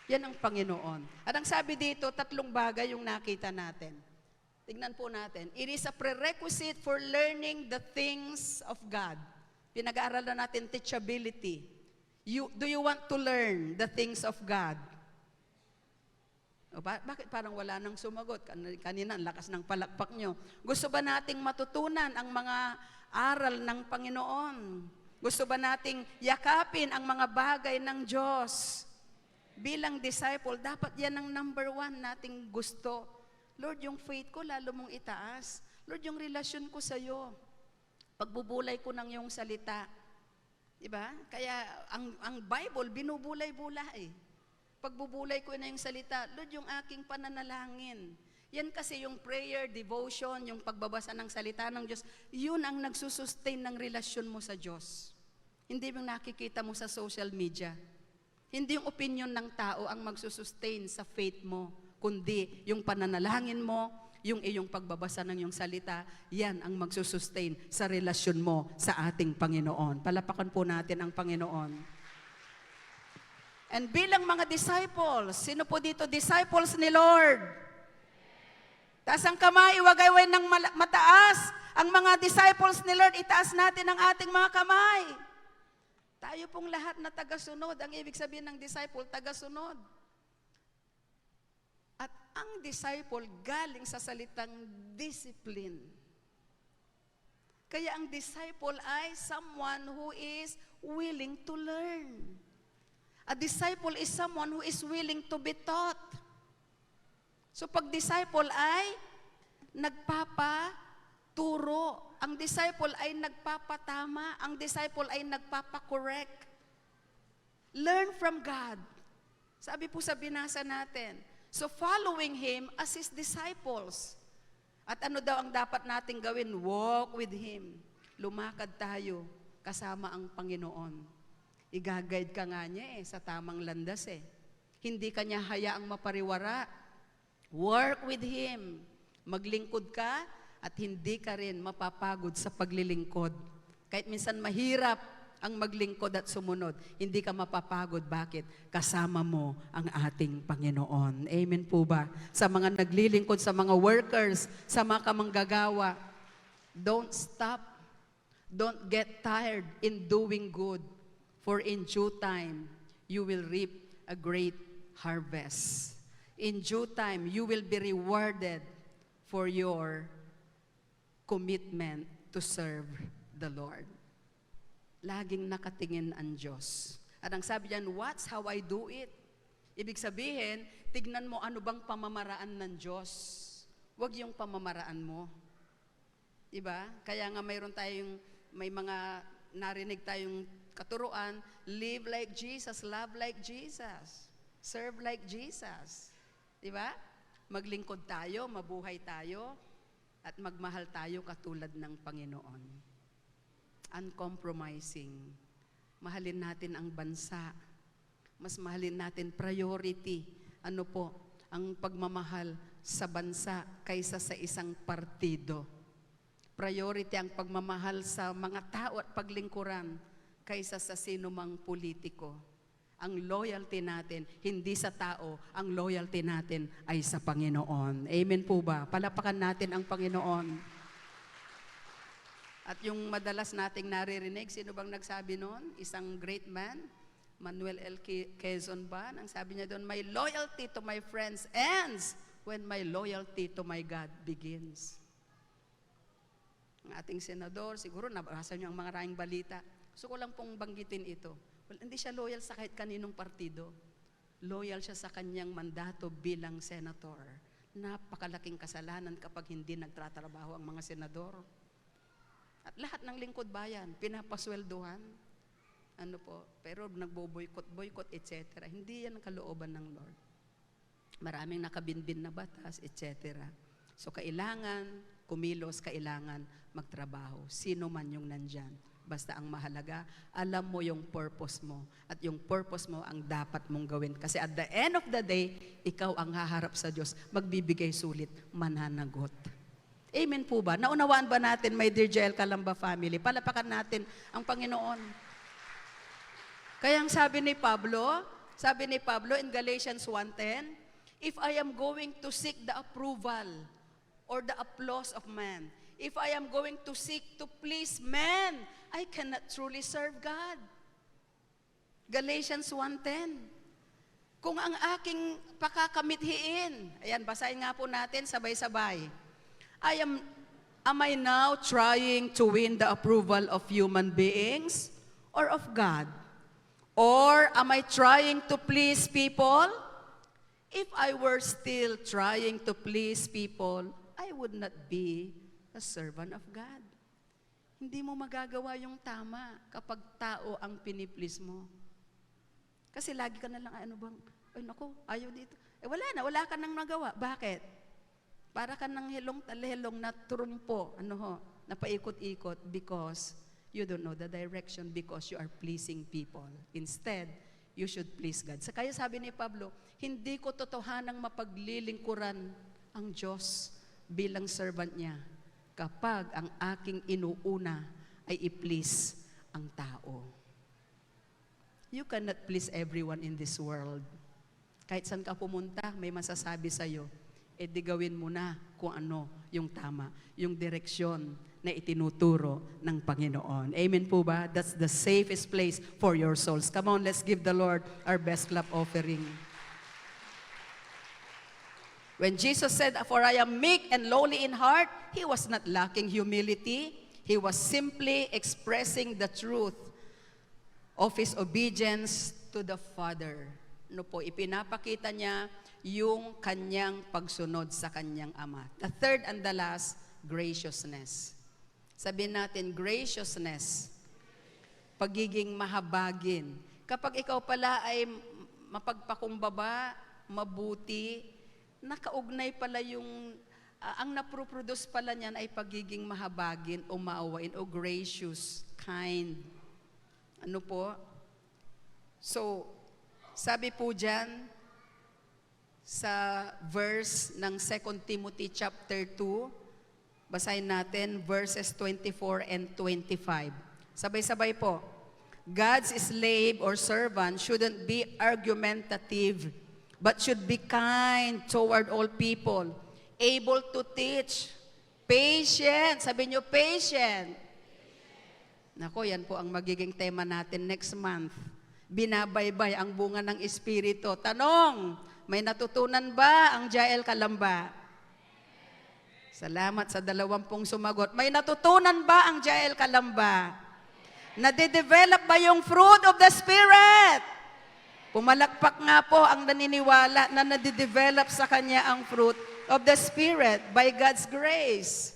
Yan ang Panginoon. At ang sabi dito, 3 bagay yung nakita natin. Tignan po natin. It is a prerequisite for learning the things of God. Pinag-aaralan natin teachability. Do you want to learn the things of God? O bakit parang wala nang sumagot? Kanina, ang lakas ng palakpak nyo. Gusto ba nating matutunan ang mga aral ng Panginoon? Gusto ba nating yakapin ang mga bagay ng Diyos? Bilang disciple, dapat yan ang number 1 nating gusto. Lord, yung faith ko lalo mong itaas. Lord, yung relasyon ko sa iyo. Pagbubulay ko ng iyong salita. Diba? Kaya ang Bible, binubulay-bulay. Pagbubulay ko na yung salita, Lord, yung aking pananalangin. Yan kasi yung prayer, devotion, yung pagbabasa ng salita ng Diyos, yun ang nagsusustain ng relasyon mo sa Diyos. Hindi yung nakikita mo sa social media. Hindi yung opinion ng tao ang magsusustain sa faith mo, kundi yung pananalangin mo, yung iyong pagbabasa ng iyong salita, yan ang magsusustain sa relasyon mo sa ating Panginoon. Palapakan po natin ang Panginoon. And bilang mga disciples, sino po dito disciples ni Lord? Taas ang kamay, iwagayway ng mataas. Ang mga disciples ni Lord, itaas natin ang ating mga kamay. Tayo pong lahat na tagasunod. Ang ibig sabihin ng disciple, tagasunod. At ang disciple galing sa salitang discipline. Kaya ang disciple ay someone who is willing to learn. A disciple is someone who is willing to be taught. So pag disciple ay nagpapaturo. Ang disciple ay nagpapatama. Ang disciple ay nagpapakorek. Learn from God. Sabi po sa binasa natin. So following Him as His disciples. At ano daw ang dapat nating gawin? Walk with Him. Lumakad tayo kasama ang Panginoon. I-guide ka nga niya sa tamang landas Hindi ka niya hayaang mapariwara. Work with Him. Maglingkod ka at hindi ka rin mapapagod sa paglilingkod. Kahit minsan mahirap ang maglingkod at sumunod, hindi ka mapapagod. Bakit? Kasama mo ang ating Panginoon. Amen po ba? Sa mga naglilingkod, sa mga workers, sa mga kamanggagawa, don't stop. Don't get tired in doing good. For in due time, you will reap a great harvest. In due time, you will be rewarded for your commitment to serve the Lord. Laging nakatingin ang Diyos. At ang sabi diyan, watch how I do it. Ibig sabihin, tignan mo ano bang pamamaraan ng Diyos. Huwag yung pamamaraan mo. Diba? Kaya nga may mga narinig tayong katuruan, live like Jesus, love like Jesus, serve like Jesus. Diba? Maglingkod tayo, mabuhay tayo, at magmahal tayo katulad ng Panginoon. Uncompromising. Mahalin natin ang bansa. Mas mahalin natin priority. Ano po? Ang pagmamahal sa bansa kaysa sa isang partido. Priority ang pagmamahal sa mga tao at paglingkuran kaysa sa sino mang politiko. Ang loyalty natin, hindi sa tao, ang loyalty natin ay sa Panginoon. Amen po ba? Palapakan natin ang Panginoon. At yung madalas nating naririnig, sino bang nagsabi noon? Isang great man, Manuel L. Quezon ba? Ang sabi niya doon, my loyalty to my friends ends when my loyalty to my God begins. Ang ating senador, siguro nabasa niyo ang mga maraming balita. Gusto ko lang pong banggitin ito. Well, hindi siya loyal sa kahit kaninong partido. Loyal siya sa kanyang mandato bilang senator. Napakalaking kasalanan kapag hindi nagtatrabaho ang mga senador. At lahat ng lingkod bayan, pinapasweldohan. Ano po, pero nagbo-boycott, etc. Hindi yan ang kalooban ng Lord. Maraming nakabinbin na batas, etc. So kailangan kumilos, kailangan magtrabaho. Sino man yung nandyan. Basta ang mahalaga, alam mo yung purpose mo. At yung purpose mo ang dapat mong gawin. Kasi at the end of the day, ikaw ang haharap sa Diyos, magbibigay sulit, mananagot. Amen po ba? Naunawaan ba natin, my dear Jael Calamba family? Palapakan natin ang Panginoon. Kaya ang sabi ni Pablo in Galatians 1:10, if I am going to seek the approval or the applause of man, if I am going to seek to please man, I cannot truly serve God. Galatians 1:10. Kung ang aking pakakamithiin, ayan, basahin nga po natin sabay-sabay. Am I now trying to win the approval of human beings or of God? Or am I trying to please people? If I were still trying to please people, I would not be a servant of God. Hindi mo magagawa yung tama kapag tao ang piniplease mo. Kasi lagi ka na lang, ano bang, ay naku, ayaw dito. Wala ka nang nagawa. Bakit? Para ka nang helong na turumpo, na paikot-ikot because you don't know the direction because you are pleasing people. Instead, you should please God. Kaya sabi ni Pablo, hindi ko totohanang mapaglilingkuran ang Diyos bilang servant niya kapag ang aking inuuna ay i-please ang tao. You cannot please everyone in this world. Kahit saan ka pumunta, may masasabi sa'yo, di gawin mo na kung ano yung tama, yung direksyon na itinuturo ng Panginoon. Amen po ba? That's the safest place for your souls. Come on, let's give the Lord our best clap offering. When Jesus said, "For I am meek and lowly in heart," He was not lacking humility. He was simply expressing the truth of His obedience to the Father. Ipinapakita niya yung kanyang pagsunod sa kanyang Ama. The third and the last, graciousness. Sabihin natin, graciousness. Pagiging mahabagin. Kapag ikaw pala ay mapagpakumbaba, mabuti, nakaugnay pala yung, ang naproproduce pala niyan ay pagiging mahabagin o maawain o gracious, kind. Ano po? So, sabi po dyan, sa verse ng 2 Timothy chapter 2, basahin natin verses 24 and 25. Sabay-sabay po. God's slave or servant shouldn't be argumentative, but should be kind toward all people, able to teach, patient. Sabi nyo, patient. Nako, yan po ang magiging tema natin next month. Binabaybay ang bunga ng Espiritu. Tanong, may natutunan ba ang Jael Calamba? Salamat sa 20 sumagot. May natutunan ba ang Jael Calamba? Nade-develop ba yung fruit of the Spirit? Pumalakpak nga po ang naniniwala na nade-develop sa kanya ang fruit of the Spirit by God's grace.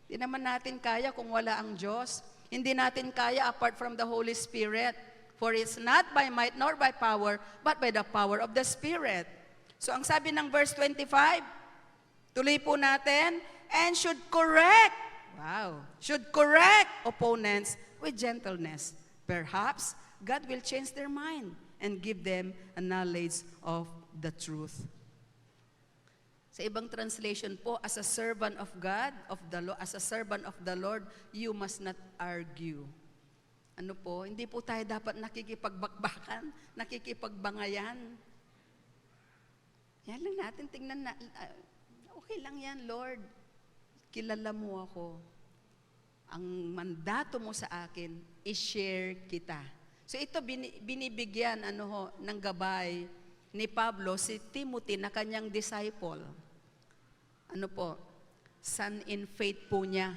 Hindi naman natin kaya kung wala ang Diyos. Hindi natin kaya apart from the Holy Spirit. For it's not by might nor by power, but by the power of the Spirit. So ang sabi ng verse 25, tuloy po natin, and should correct opponents with gentleness. Perhaps God will change their mind and give them a knowledge of the truth. Sa ibang translation po, as a servant of God, as a servant of the Lord, you must not argue. Ano po, hindi po tayo dapat nakikipagbakbakan, nakikipagbangayan. Yan lang natin, tingnan na, okay lang yan, Lord. Kilala mo ako. Ang mandato mo sa akin, i-share kita. So ito, binibigyan ng gabay ni Pablo, si Timothy na kanyang disciple. Ano po? Son in faith po niya.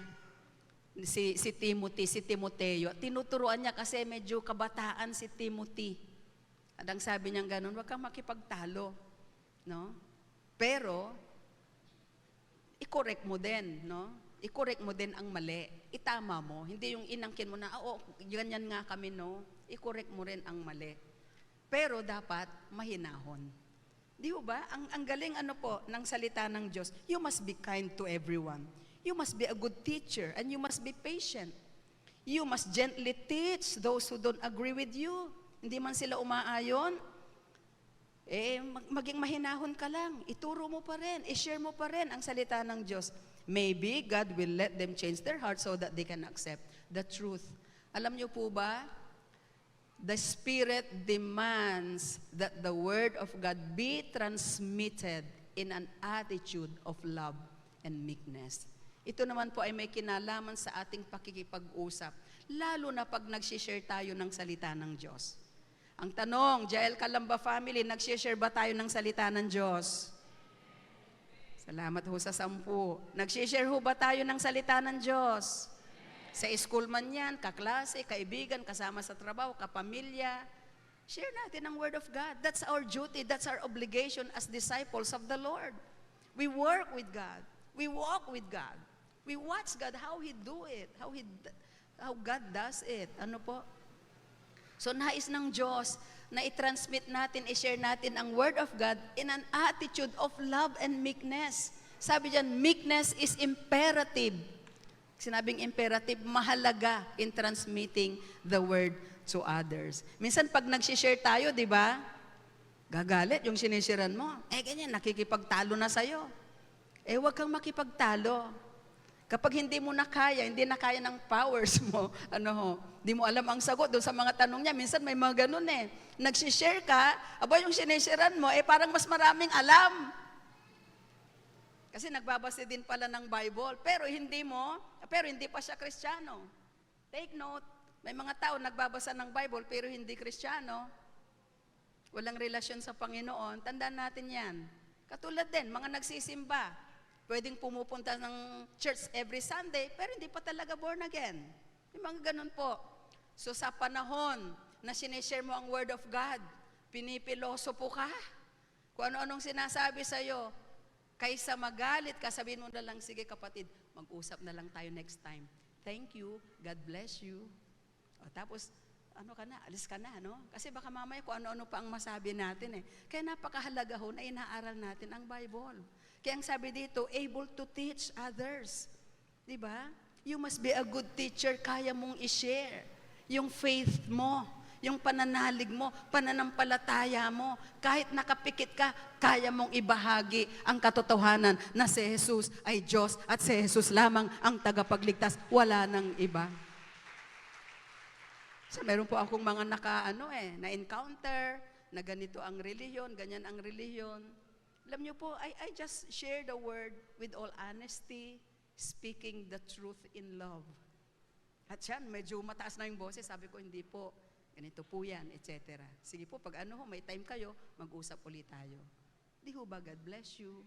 Si Timothy, si Timoteo. Tinuturuan niya kasi medyo kabataan si Timothy. At ang sabi niya ganun, wag kang makipagtalo. No? Pero, i-correct mo din, no? I-correct mo din ang mali. Itama mo. Hindi yung inangkin mo na, ganyan nga kami, no? I-correct mo rin ang mali. Pero dapat mahinahon. Di ba? Ang galing ng salita ng Diyos. You must be kind to everyone. You must be a good teacher and you must be patient. You must gently teach those who don't agree with you. Hindi man sila umaayon, maging mahinahon ka lang. Ituro mo pa rin, i-share mo pa rin ang salita ng Diyos. Maybe God will let them change their heart so that they can accept the truth. Alam niyo po ba, the Spirit demands that the Word of God be transmitted in an attitude of love and meekness. Ito naman po ay may kinalaman sa ating pakikipag-usap, lalo na pag nag-share tayo ng salita ng Diyos. Ang tanong, Jael Calamba family, nag-share ba tayo ng salita ng Diyos? Salamat ho sa 10. Nag-share ho ba tayo ng salita ng Diyos? Sa school man yan, kaklase, kaibigan, kasama sa trabaho, kapamilya. Share natin ang Word of God. That's our duty, that's our obligation as disciples of the Lord. We work with God. We walk with God. We watch God, how He do it, how God does it. Ano po? So nais ng Diyos na i-transmit natin, i-share natin ang Word of God in an attitude of love and meekness. Sabi diyan, meekness is imperative. Sinabing imperative, mahalaga in transmitting the Word to others. Minsan pag nag-share tayo, di ba? Gagalit yung sinisharean mo. Ganyan, nakikipagtalo na sa'yo. Huwag kang makipagtalo. Kapag hindi mo na kaya, hindi na kaya ng powers mo, hindi mo alam ang sagot doon sa mga tanong niya. Minsan may mga ganun Nagsishare ka, yung sinisharean mo, parang mas maraming alam. Kasi nagbabasa din pala ng Bible, pero hindi pa siya Kristiyano. Take note, may mga tao nagbabasa ng Bible, pero hindi Kristiyano. Walang relasyon sa Panginoon. Tandaan natin yan. Katulad din, mga nagsisimba. Pwedeng pumupunta ng church every Sunday, pero hindi pa talaga born again. Yung mga ganun po. So sa panahon na sinishare mo ang Word of God, pinipiloso po ka. Kung ano-anong sinasabi sa'yo, kaysa magalit ka, sabihin mo na lang, sige kapatid, mag-usap na lang tayo next time. Thank you, God bless you. Tapos, alis ka na, Kasi baka mamaya kung ano-ano pa ang masabi natin Kaya napakahalaga ho na inaaral natin ang Bible. Kaya ang sabi dito, able to teach others. Diba? You must be a good teacher, kaya mong i-share. Yung faith mo, yung pananalig mo, pananampalataya mo, kahit nakapikit ka, kaya mong ibahagi ang katotohanan na si Jesus ay Diyos at si Jesus lamang ang tagapagligtas. Wala nang iba. So, meron po akong mga na-encounter, na ganito ang relihiyon, ganyan ang relihiyon. Alam niyo po, I just share the word with all honesty, speaking the truth in love. At yan, medyo mataas na yung boses, sabi ko, hindi po, ganito po yan, etc. Sige po, pag may time kayo, mag-usap ulit tayo. Hindi ho ba, God bless you?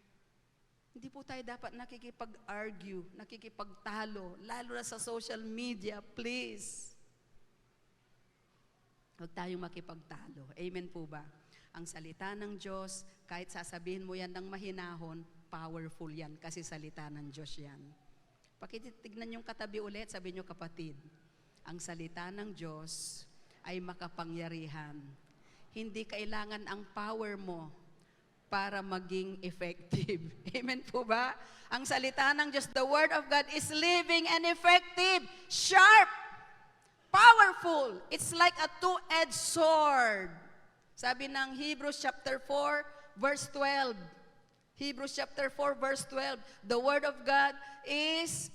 Hindi po tayo dapat nakikipag-argue, nakikipagtalo, lalo na sa social media, please. Huwag tayong makipagtalo. Amen po ba? Ang salita ng Diyos, kahit sasabihin mo yan ng mahinahon, powerful yan kasi salita ng Diyos yan. Pakitignan yung katabi ulit, sabi nyo kapatid, ang salita ng Diyos ay makapangyarihan. Hindi kailangan ang power mo para maging effective. Amen po ba? Ang salita ng Diyos, the Word of God is living and effective, sharp, powerful. It's like a two-edged sword. Sabi ng Hebrews chapter 4, verse 12. Hebrews chapter 4, verse 12. The Word of God is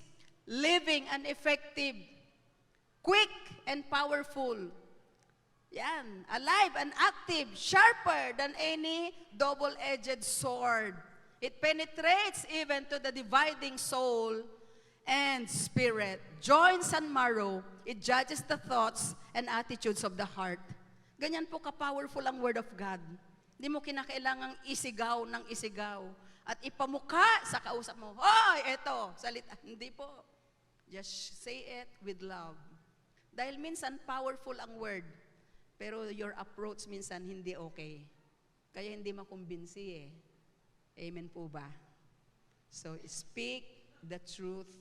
living and effective, quick and powerful. Yan, alive and active, sharper than any double-edged sword. It penetrates even to the dividing soul and spirit, joints and marrow. It judges the thoughts and attitudes of the heart. Ganyan po ka-powerful ang Word of God. Hindi mo kinakailangang isigaw ng isigaw at ipamuka sa kausap mo, hoy, eto, salita. Hindi po. Just say it with love. Dahil minsan powerful ang word, pero your approach minsan hindi okay. Kaya hindi makumbinsi Amen po ba? So, speak the truth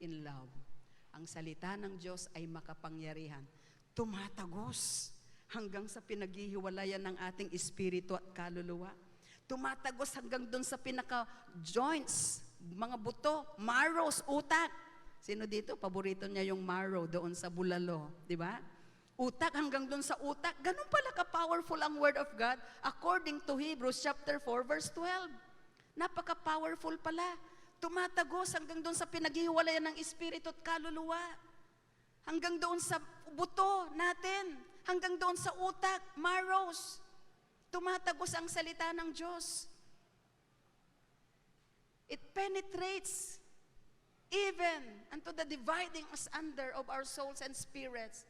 in love. Ang salita ng Diyos ay makapangyarihan. Tumatagos hanggang sa pinaghihiwalayan ng ating espiritu at kaluluwa. tumatagos hanggang doon sa pinaka-joints, mga buto, marrows, utak. Sino dito, paborito niya yung marrow doon sa bulalo, di ba? Utak hanggang doon sa utak. Ganun pala ka-powerful ang Word of God according to Hebrews chapter 4 verse 12. Napaka-powerful pala. Tumatagos hanggang doon sa pinaghiwalayan ng espiritu at kaluluwa. Hanggang doon sa buto natin. Hanggang doon sa utak, marrows. Tumatagos ang salita ng Diyos. It penetrates even unto the dividing asunder of our souls and spirits,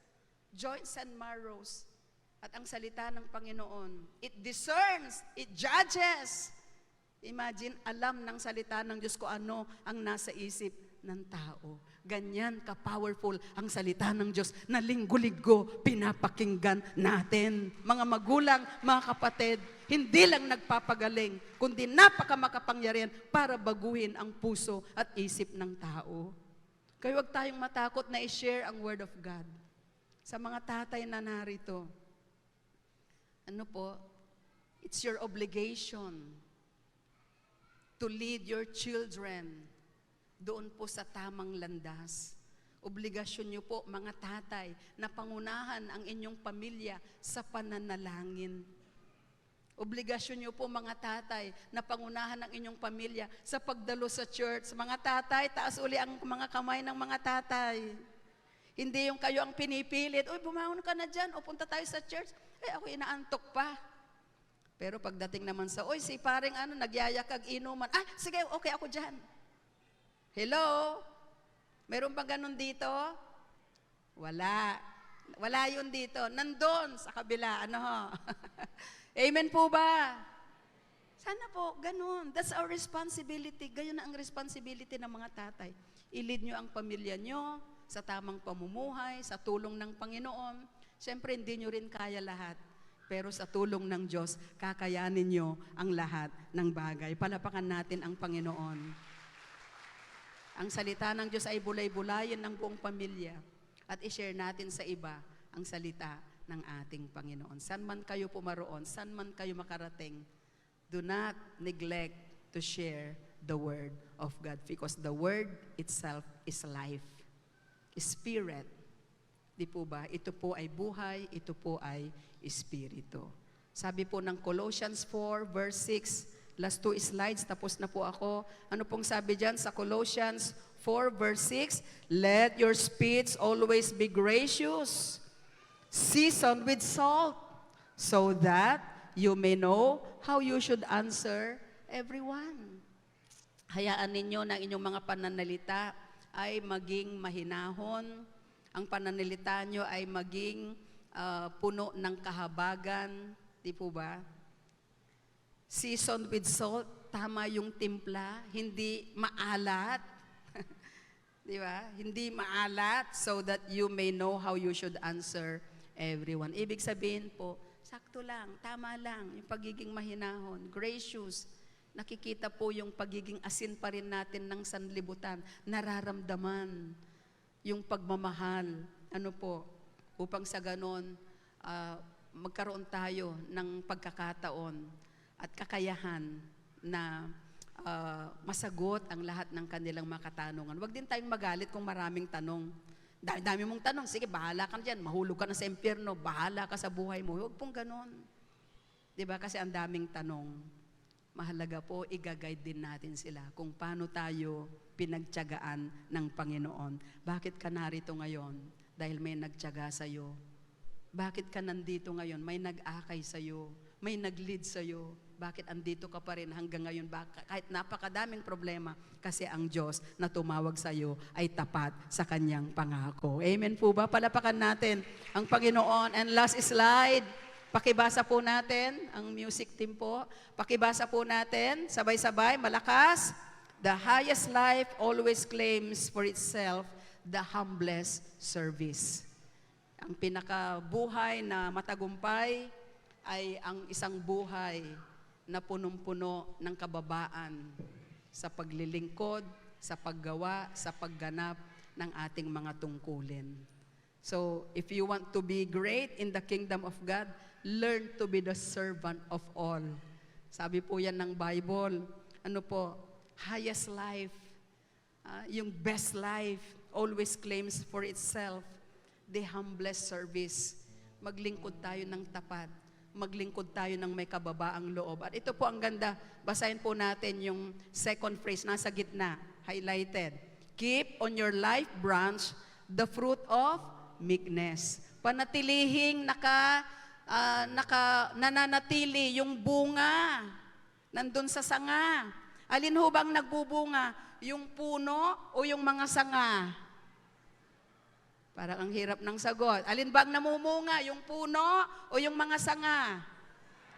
joints and marrows. At ang salita ng Panginoon, it discerns, it judges. Imagine, alam ng salita ng Diyos kung ano ang nasa isip ng tao. Ganyan ka-powerful ang salita ng Diyos na linggo-linggo pinapakinggan natin. Mga magulang, mga kapatid, hindi lang nagpapagaling, kundi napaka-makapangyarihan para baguhin ang puso at isip ng tao. Kaya huwag tayong matakot na i-share ang Word of God. Sa mga tatay na narito, ano po, it's your obligation to lead your children doon po sa tamang landas. Obligasyon niyo po, mga tatay, na pangunahan ang inyong pamilya sa pananalangin. Obligasyon niyo po, mga tatay, na pangunahan ang inyong pamilya sa pagdalo sa church. Mga tatay, taas uli ang mga kamay ng mga tatay. Hindi yung kayo ang pinipilit, uy, bumangon ka na dyan, o punta tayo sa church. Ako inaantok pa. Pero pagdating naman sa, uy, si paring nagyayakag inuman. Sige, okay ako dyan. Hello? Meron ba ganun dito? Wala. Wala yun dito. Nandun sa kabila. Amen po ba? Sana po, ganun. That's our responsibility. Ganyan na ang responsibility ng mga tatay. I-lead nyo ang pamilya nyo sa tamang pamumuhay, sa tulong ng Panginoon. Siyempre, hindi nyo rin kaya lahat. Pero sa tulong ng Diyos, kakayanin nyo ang lahat ng bagay. Palapakan natin ang Panginoon. Ang salita ng Diyos ay bulay-bulayin ng buong pamilya at i-share natin sa iba ang salita ng ating Panginoon. San man kayo pumaroon, san man kayo makarating, do not neglect to share the Word of God because the Word itself is life, Spirit. Di po ba? Ito po ay buhay, ito po ay Espiritu. Sabi po ng Colossians 4 verse 6, last 2 slides, tapos na po ako. Ano pong sabi dyan sa Colossians 4 verse 6? Let your speech always be gracious, seasoned with salt, so that you may know how you should answer everyone. Hayaan ninyo na inyong mga pananalita ay maging mahinahon. Ang pananalita nyo ay maging puno ng kahabagan. Di po ba? Seasoned with salt, tama yung timpla, hindi maalat. Di ba? Hindi maalat so that you may know how you should answer everyone. Ibig sabihin po, sakto lang, tama lang, yung pagiging mahinahon, gracious. Nakikita po yung pagiging asin pa rin natin ng sanlibutan, nararamdaman yung pagmamahal. Ano po, upang sa ganon, magkaroon tayo ng pagkakataon at kakayahan na masagot ang lahat ng kanilang mga katanungan. Huwag din tayong magalit kung maraming tanong. Dami mong tanong, sige, bahala ka na dyan, mahulog ka na sa impyerno, bahala ka sa buhay mo. Huwag pong ganon. Diba? Kasi ang daming tanong. Mahalaga po, i-guide din natin sila kung paano tayo pinagtiyagaan ng Panginoon. Bakit ka narito ngayon? Dahil may nagtiyaga sa'yo. Bakit ka nandito ngayon? May nag-akay sa'yo. May nag-lead sa'yo. Bakit andito ka pa rin hanggang ngayon? Kahit napakadaming problema, kasi ang Diyos na tumawag sa'yo ay tapat sa Kanyang pangako. Amen po ba? Palapakan natin ang Panginoon. And last slide. Pakibasa po natin, ang music team po. Pakibasa po natin, sabay-sabay, malakas. The highest life always claims for itself the humblest service. Ang pinakabuhay na matagumpay ay ang isang buhay na punong-puno ng kababaan sa paglilingkod, sa paggawa, sa pagganap ng ating mga tungkulin. So, if you want to be great in the kingdom of God, learn to be the servant of all. Sabi po yan ng Bible. Ano po? Highest life. Yung best life always claims for itself the humblest service. Maglingkod tayo ng tapat. Maglingkod tayo ng may kababaang loob. At ito po ang ganda. Basahin po natin yung second phrase, nasa gitna, highlighted. Keep on your life branch the fruit of meekness. Panatilihing nananatili yung bunga nandun sa sanga. Alin ho bang nagbubunga? Yung puno o yung mga sanga? Parang ang hirap ng sagot. Alin ba ang namumunga? Yung puno o yung mga sanga?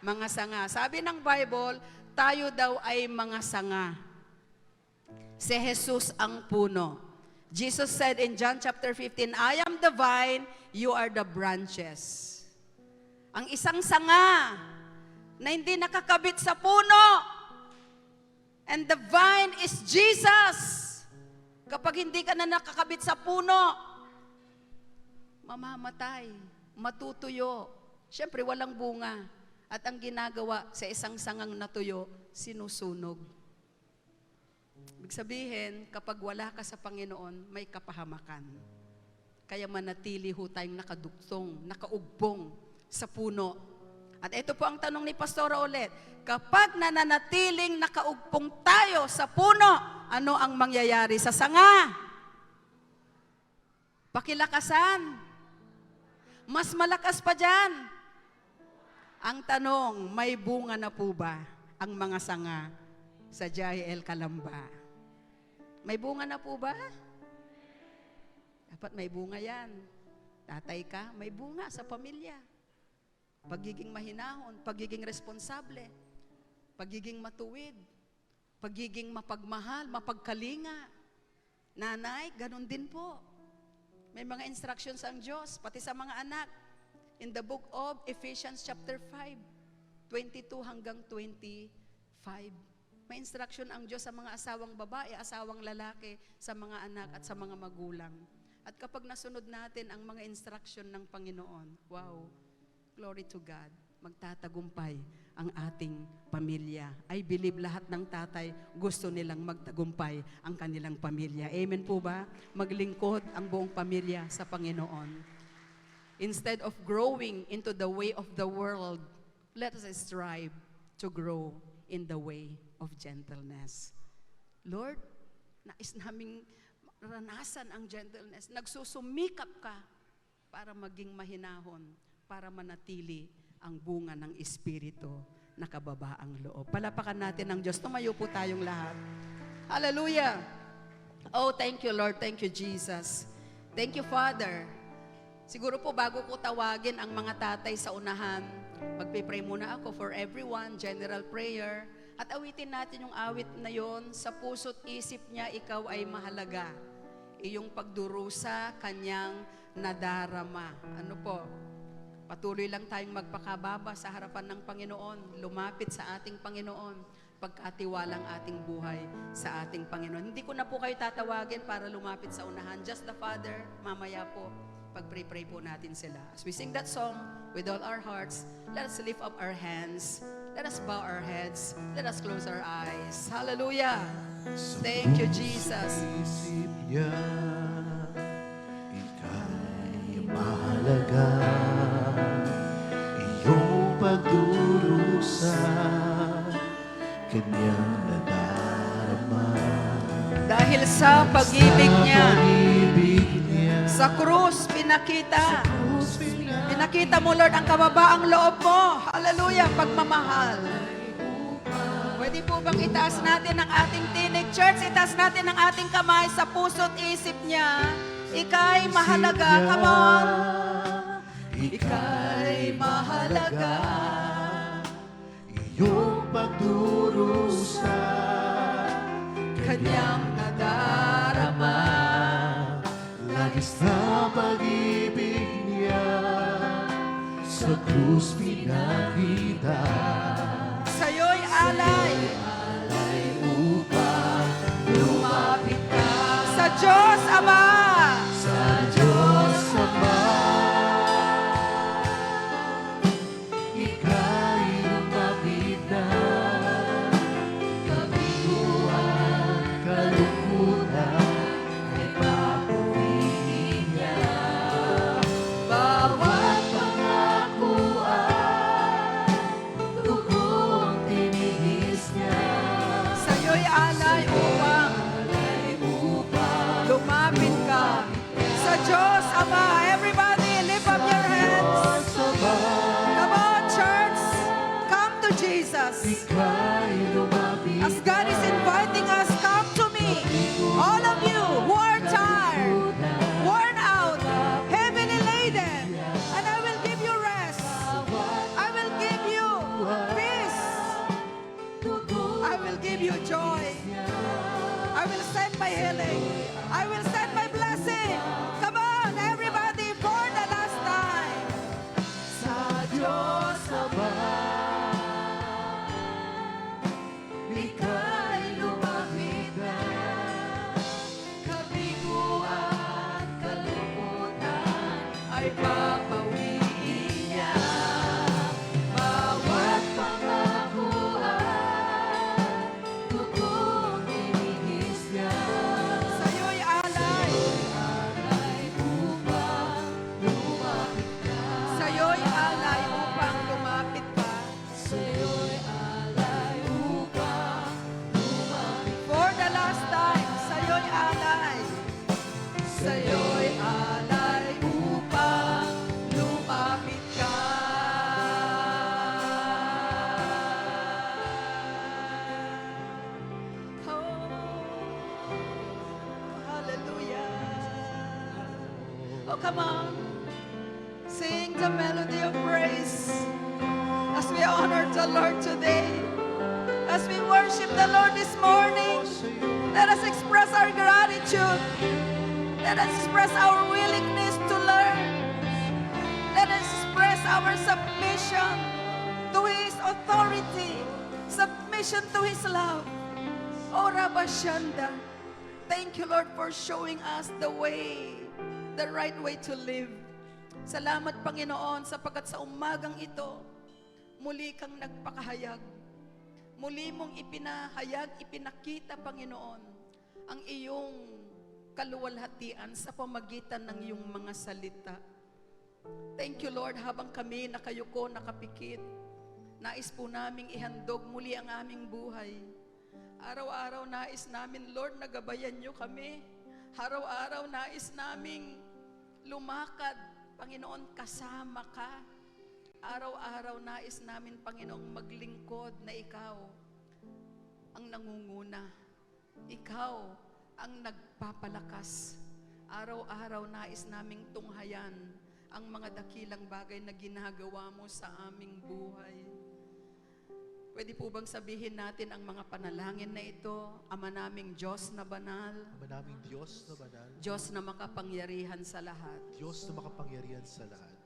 Mga sanga. Sabi ng Bible, tayo daw ay mga sanga. Si Jesus ang puno. Jesus said in John chapter 15, I am the vine, you are the branches. Ang isang sanga na hindi nakakabit sa puno, and the vine is Jesus. Kapag hindi ka na nakakabit sa puno, mamamatay, matutuyo. Siyempre, walang bunga. At ang ginagawa sa isang sangang natuyo, sinusunog. Ibig sabihin, kapag wala ka sa Panginoon, may kapahamakan. Kaya manatili ho tayong nakaduktong, nakaugbong sa puno. At ito po ang tanong ni Pastora ulit. Kapag nananatiling nakaugpong tayo sa puno, ano ang mangyayari sa sanga? Pakilakasan. Mas malakas pa dyan. Ang tanong, may bunga na po ba ang mga sanga sa Jael Calamba? May bunga na po ba? Dapat may bunga yan. Tatay ka, may bunga sa pamilya. Pagiging mahinahon, pagiging responsable, pagiging matuwid, pagiging mapagmahal, mapagkalinga. Nanay, ganun din po. May mga instructions ang Diyos, pati sa mga anak. In the book of Ephesians chapter 5, 22 hanggang 25. May instruction ang Diyos sa mga asawang babae, asawang lalaki, sa mga anak at sa mga magulang. At kapag nasunod natin ang mga instruction ng Panginoon, wow, glory to God, magtatagumpay ang ating pamilya. I believe lahat ng tatay gusto nilang magtagumpay ang kanilang pamilya. Amen po ba? Maglingkod ang buong pamilya sa Panginoon. Instead of growing into the way of the world, let us strive to grow in the way of gentleness. Lord, nais naming ranasan ang gentleness. Nagsusumikap ka para maging mahinahon, para manatili ang bunga ng Espiritu na kababaang loob. Palapakan natin ang Diyos. Tumayo po tayong lahat. Hallelujah! Oh, thank you, Lord. Thank you, Jesus. Thank you, Father. Siguro po bago ko tawagin ang mga tatay sa unahan, magpipray muna ako for everyone, general prayer, at awitin natin yung awit na yon, sa puso't isip niya, ikaw ay mahalaga. Iyong pagdurusa, kanyang nadarama. Ano po? Patuloy lang tayong magpakababa sa harapan ng Panginoon, lumapit sa ating Panginoon, pagkatiwalang ating buhay sa ating Panginoon. Hindi ko na po kayo tatawagin para lumapit sa unahan. Just the Father, mamaya po, pag-pray-pray po natin sila. As we sing that song with all our hearts, let us lift up our hands, let us bow our heads, let us close our eyes. Hallelujah! Thank you, Jesus. Isip niya, ika'y mahalaga, iyong pagdurusa, kanyang nadarama. Dahil sa pag-ibig niya, Pag-ibig niya, sa krus, pinakita. krus Pinakita mo, Lord, ang kababaang loob mo. Hallelujah, pagmamahal. Pwede po bang itaas natin ang ating tinig? Church, itaas natin ang ating kamay sa puso't isip niya. Ika'y mahalaga. Come on. Ika'y mahalaga. iyong pagdurusa, Kanyang nadarama. Lagis na pag-ibig niya, sa krus pinakita. Sa'yo'y alay. Upang lumapit ka Sa Diyos, Ama. sa Diyos Ama. Ika'y lumapit na Sa'yo'y alay upang lumapit ka. Sa'yo'y alay upang lumapit. For the last time, sa'yo'y alay. Sa'yo'y alay upang lumapit ka. Oh, hallelujah. Oh, come on. Sing the melody of praise as we honor the Lord today. As we worship the Lord this morning, let us express our gratitude. Let us express our willingness to learn. Let us express our submission to His authority, submission to His love. Oh, Rabba Shanda, thank you, Lord, for showing us the way, the right way to live. Salamat, Panginoon, sapagkat sa umagang ito, muli kang nagpakahayag. Muli mong ipinahayag, ipinakita, Panginoon, ang iyong kaluwalhatian sa pamagitan ng iyong mga salita. Thank you, Lord, habang kami nakayuko, nakapikit, nais po naming ihandog muli ang aming buhay. Araw-araw nais namin, Lord, nagabayan niyo kami. Araw-araw nais naming lumakad, Panginoon, kasama ka. Araw-araw nais namin, Panginoong, maglingkod na Ikaw ang nangunguna. Ikaw ang nagpapalakas. Araw-araw nais naming tunghayan ang mga dakilang bagay na ginagawa mo sa aming buhay. Pwede po bang sabihin natin ang mga panalangin na ito? Ama naming Diyos na banal, Ama naming Diyos na banal, Diyos na makapangyarihan sa lahat. Diyos na makapangyarihan sa lahat.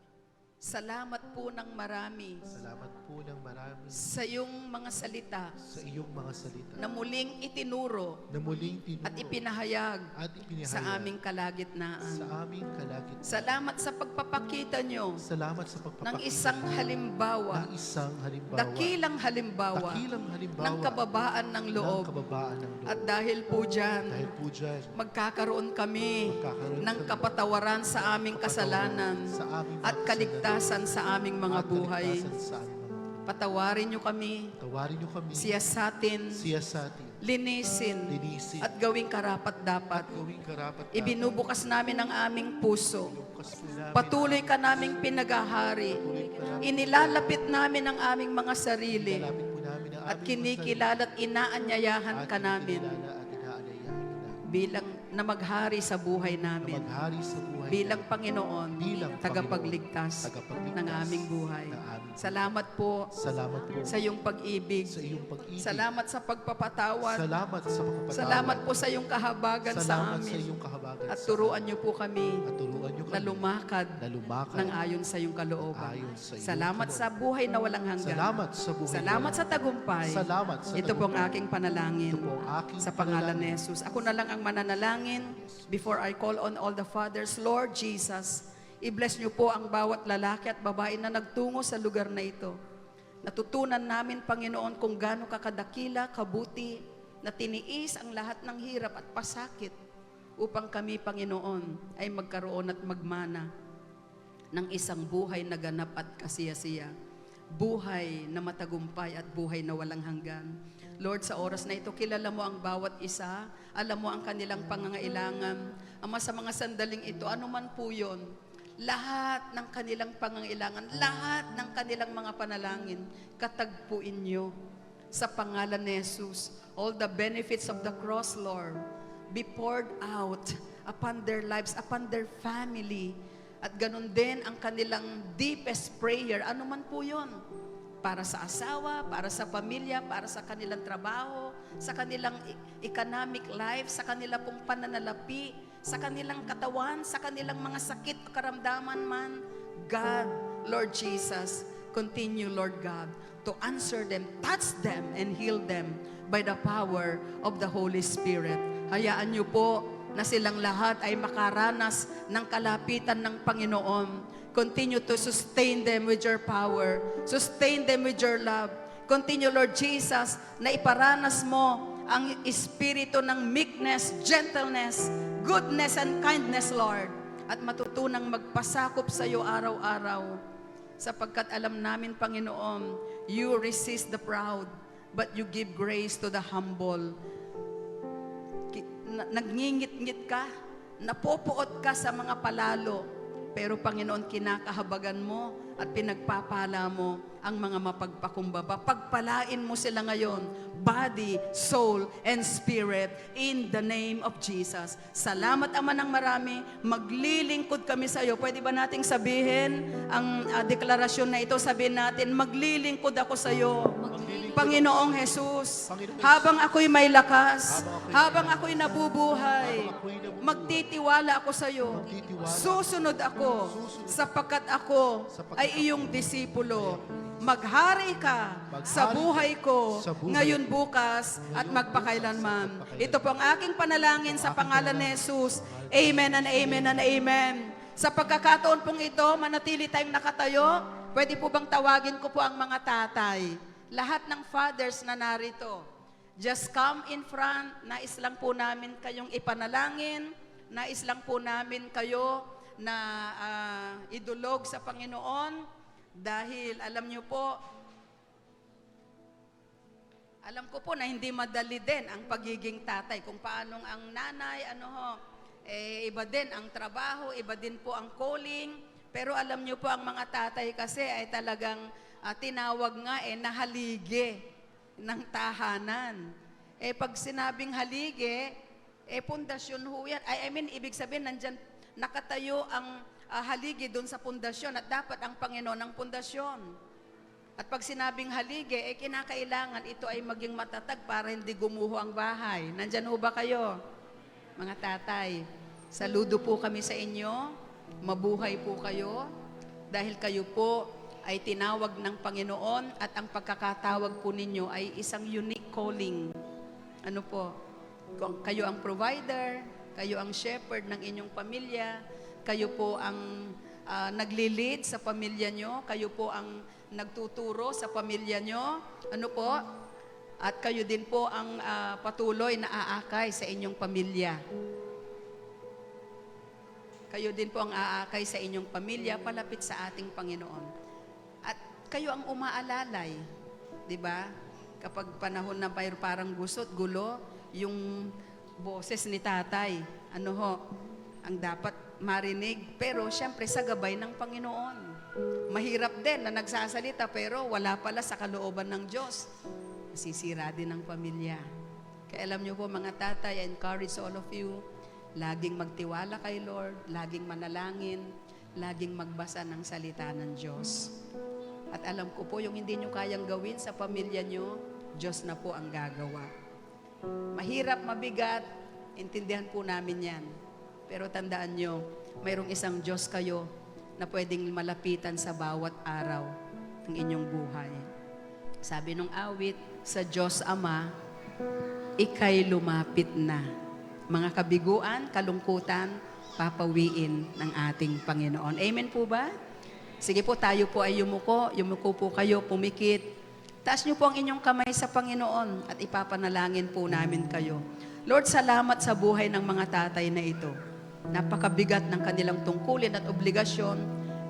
Salamat po ng marami Salamat po ng marami sa iyong mga salita sa iyong mga salita na muling itinuro na muling tinuro at ipinahayag at ipinahayag sa aming kalagitnaan. sa aming kalagitnaan. Salamat sa pagpapakita nyo Salamat sa ng pagpapakita isang halimbawa, ng isang halimbawa, dakilang halimbawa dakilang halimbawa ng kababaan ng loob. ng kababaan ng loob. At dahil po dyan, Dahil po dyan, magkakaroon kami magkakaroon ng kami kapatawaran sa aming kasalanan sa aming at kaligtasan sa aming mga at buhay. kaligtasan sa aming mga buhay. Patawarin nyo kami, Tawarin niyo kami, siyasatin, siyasatin, linisin, linisin, at gawing karapat-dapat. gawing karapat Ibinubukas namin ang aming puso. Bukas po namin, Patuloy ka naming pinagahari. patuloy ka namin, Inilalapit namin ang aming mga sarili. lalapit po namin ang At aming kinikilala at inaanyayahan at ka namin kinikilala at inaalayahan ka namin. bilang na maghari sa buhay Na namin. maghari sa buhay Bilang namin. Panginoon, Bilang tagapagligtas tagapagligtas ng aming buhay. ng aming buhay. Salamat po Salamat po sa iyong pag-ibig. sa iyong pag-ibig. Salamat sa pagpapatawad. Salamat sa pagpapatawad. Salamat po sa iyong kahabagan sa Salamat sa amin. iyong kahabagan. At sa turuan niyo po kami amin. At turuan niyo na kami lumakad na lumakad ng ayon sa iyong kalooban. ayon sa iyong Salamat sa kalooban. buhay na walang hanggan. Salamat sa buhay. Salamat sa tagumpay. Salamat sa Ito po ang tagumpay. aking panalangin Ito po ang aking sa pangalan ni panalangin. Jesus. Ako na lang ang mananalangin before I call on all the fathers. Lord Jesus, i-bless niyo po ang bawat lalaki at babae na nagtungo sa lugar na ito. Natutunan namin, Panginoon, kung gaano kakadakila, kabuti, na tiniis ang lahat ng hirap at pasakit upang kami, Panginoon, ay magkaroon at magmana ng isang buhay na ganap at kasiyasiya. Buhay na matagumpay at buhay na walang hanggan. Lord, sa oras na ito, kilala mo ang bawat isa, alam mo ang kanilang pangangailangan. Ama, sa mga sandaling ito, ano man po yun, lahat ng kanilang pangangailangan, lahat ng kanilang mga panalangin, katagpuin nyo sa pangalan ni Jesus. All the benefits of the cross, Lord, be poured out upon their lives, upon their family. At ganun din ang kanilang deepest prayer, ano man po yun, para sa asawa, para sa pamilya, para sa kanilang trabaho, sa kanilang economic life, sa kanilang pong pananalapi, sa kanilang katawan, sa kanilang mga sakit o karamdaman man. God, Lord Jesus, continue, Lord God, to answer them, touch them, and heal them by the power of the Holy Spirit. Hayaan niyo po na silang lahat ay makaranas ng kalapitan ng Panginoon. Continue to sustain them with your power. Sustain them with your love. Continue, Lord Jesus, na iparanas mo ang espiritu ng meekness, gentleness, goodness, and kindness, Lord. At matutunang magpasakop sa iyo araw-araw sapagkat alam namin, Panginoon, you resist the proud, but you give grace to the humble. Nagngingit-ngit ka, napopuot ka sa mga palalo, pero Panginoon, kinakahabagan mo at pinagpapala mo ang mga mapagpakumbaba. Pagpalain mo sila ngayon, body, soul, and spirit, in the name of Jesus. Salamat, Ama ng marami. Maglilingkod kami sa iyo. Pwede ba nating sabihin ang deklarasyon na ito? Sabihin natin, maglilingkod ako sa iyo, Panginoong Jesus. Habang ako'y may lakas, habang ako'y nabubuhay, magtitiwala ako sa iyo. Susunod ako, sapagkat ako ay iyong disipulo. Maghari ka sa buhay ko, ngayon, bukas, at magpakailanman. Ito po ang aking panalangin sa pangalan ni Jesus. Amen and amen and amen. Sa pagkakataon pong ito, manatili tayong nakatayo. Pwede po bang tawagin ko po ang mga tatay? Lahat ng fathers na narito, just come in front. Nais lang po namin kayong ipanalangin. Nais lang po namin kayo na idulog sa Panginoon. Dahil alam nyo po, alam ko po na hindi madali din ang pagiging tatay. Kung paanong ang nanay, iba din ang trabaho, iba din po ang calling. Pero alam nyo po, ang mga tatay kasi ay talagang tinawag nga na haligi ng tahanan. Pag sinabing haligi, pundasyon ho yan. Ibig sabihin, nandyan nakatayo ang haligi doon sa pundasyon at dapat ang Panginoon ang pundasyon. At pag sinabing haligi, kinakailangan ito ay maging matatag para hindi gumuho ang bahay. Nandyan ho ba kayo, mga tatay? Saludo po kami sa inyo. Mabuhay po kayo dahil kayo po ay tinawag ng Panginoon at ang pagkakatawag po ninyo ay isang unique calling. Ano po? Kayo ang provider, kayo ang shepherd ng inyong pamilya, kayo po ang nagli-lead sa pamilya nyo, kayo po ang nagtuturo sa pamilya nyo, ano po? At kayo din po ang patuloy na aakay sa inyong pamilya. Kayo din po ang aakay sa inyong pamilya palapit sa ating Panginoon. At kayo ang umaalalay, di ba? Kapag panahon na parang gusot, gulo, yung boses ni tatay, ang dapat marinig, pero syempre sa gabay ng Panginoon. Mahirap din na nagsasalita pero wala pala sa kalooban ng Diyos. Masisira din ang pamilya. Kaya alam niyo po, mga tatay, I encourage all of you, laging magtiwala kay Lord, laging manalangin, laging magbasa ng salita ng Diyos. At alam ko po, yung hindi nyo kayang gawin sa pamilya nyo, Diyos na po ang gagawa. Mahirap, mabigat, intindihan po namin yan. Pero tandaan nyo, mayroong isang Diyos kayo na pwedeng malapitan sa bawat araw ng inyong buhay. Sabi nung awit, sa Diyos Ama, ika'y lumapit na. Mga kabiguan, kalungkutan, papawiin ng ating Panginoon. Amen po ba? Sige po, tayo po ay yumuko po kayo, pumikit. Taas nyo po ang inyong kamay sa Panginoon at ipapanalangin po namin kayo. Lord, salamat sa buhay ng mga tatay na ito. Napakabigat ng kanilang tungkulin at obligasyon,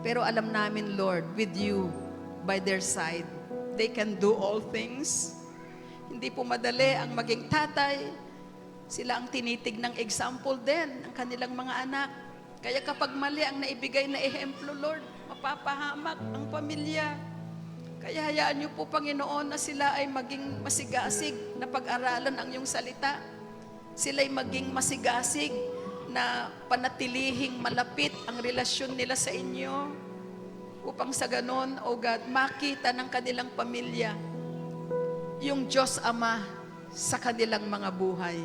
pero alam namin, Lord, with you by their side, they can do all things. Hindi po madali ang maging tatay. Sila ang tinitig ng example din ng kanilang mga anak. Kaya kapag mali ang naibigay na ehemplo, Lord, mapapahamak ang pamilya. Kaya hayaan niyo po, Panginoon, na sila ay maging masigasig na pag-aralan ang iyong salita. Sila ay maging masigasig na panatilihing malapit ang relasyon nila sa inyo upang sa ganon, O God, makita ng kanilang pamilya yung Diyos Ama sa kanilang mga buhay.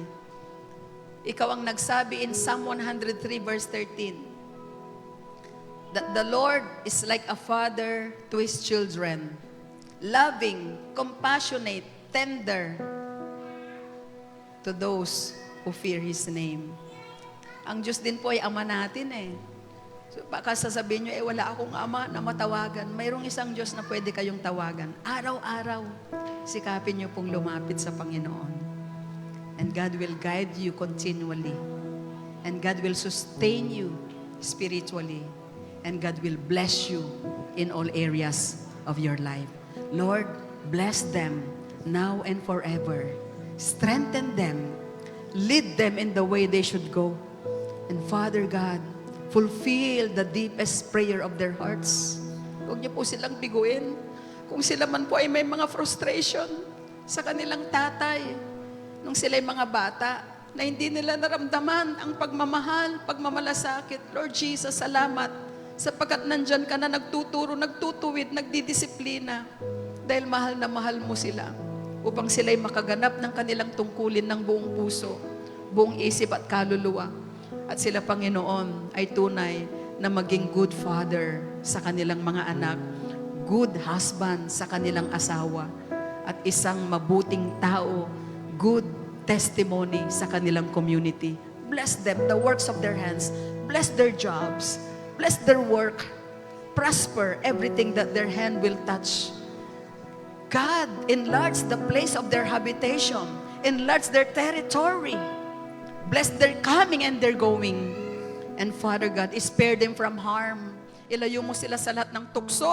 Ikaw ang nagsabi in Psalm 103 verse 13 that the Lord is like a father to his children, loving, compassionate, tender to those who fear His name. Ang Diyos din po ay Ama natin So, baka sasabihin nyo, wala akong ama na matawagan. Mayroong isang Diyos na pwede kayong tawagan. Araw-araw, sikapin nyo pong lumapit sa Panginoon. And God will guide you continually. And God will sustain you spiritually. And God will bless you in all areas of your life. Lord, bless them now and forever. Strengthen them. Lead them in the way they should go. And Father God, fulfill the deepest prayer of their hearts. Huwag niyo po silang biguin. Kung sila man po ay may mga frustration sa kanilang tatay, nung sila'y mga bata, na hindi nila naramdaman ang pagmamahal, pagmamalasakit. Lord Jesus, salamat sapagkat nandyan ka na nagtuturo, nagtutuwid, nagdidisiplina. Dahil mahal na mahal mo sila upang sila'y makaganap ng kanilang tungkulin ng buong puso, buong isip at kaluluwa. At sila, Panginoon, ay tunay na maging good father sa kanilang mga anak, good husband sa kanilang asawa, at isang mabuting tao, good testimony sa kanilang community. Bless them, the works of their hands. Bless their jobs. Bless their work. Prosper everything that their hand will touch. God, enlarge the place of their habitation. Enlarge their territory. Bless their coming and their going. And Father God, spare them from harm. Ilayo mo sila sa lahat ng tukso,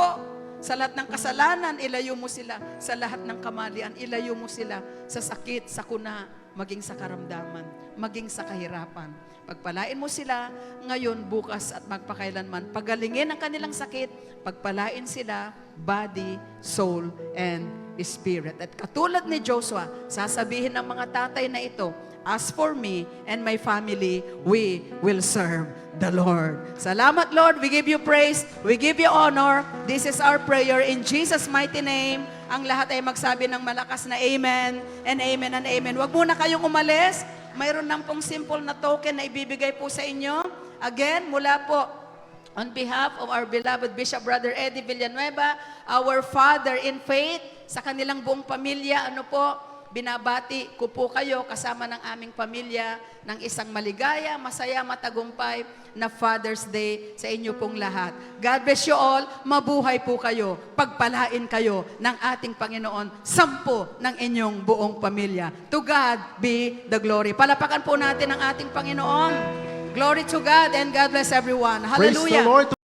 sa lahat ng kasalanan. Ilayo mo sila sa lahat ng kamalian. Ilayo mo sila sa sakit, sa kuna, maging sa karamdaman, maging sa kahirapan. Pagpalain mo sila ngayon, bukas at magpakailanman. Pagalingin ang kanilang sakit, pagpalain sila, body, soul, and spirit. At katulad ni Joshua, sasabihin ng mga tatay na ito, as for me and my family, we will serve the Lord. Salamat, Lord. We give you praise. We give you honor. This is our prayer in Jesus' mighty name. Ang lahat ay magsabi ng malakas na amen and amen and amen. Huwag muna kayong umalis. Mayroon lang pong simple na token na ibibigay po sa inyo. Again, mula po on behalf of our beloved Bishop Brother Eddie Villanueva, our father in faith, sa kanilang buong pamilya, binabati ko po kayo kasama ng aming pamilya ng isang maligaya, masaya, matagumpay na Father's Day sa inyo pong lahat. God bless you all. Mabuhay po kayo. Pagpalain kayo ng ating Panginoon. 10 ng inyong buong pamilya. To God be the glory. Palapakan po natin ang ating Panginoon. Glory to God and God bless everyone. Praise the Hallelujah. Lord.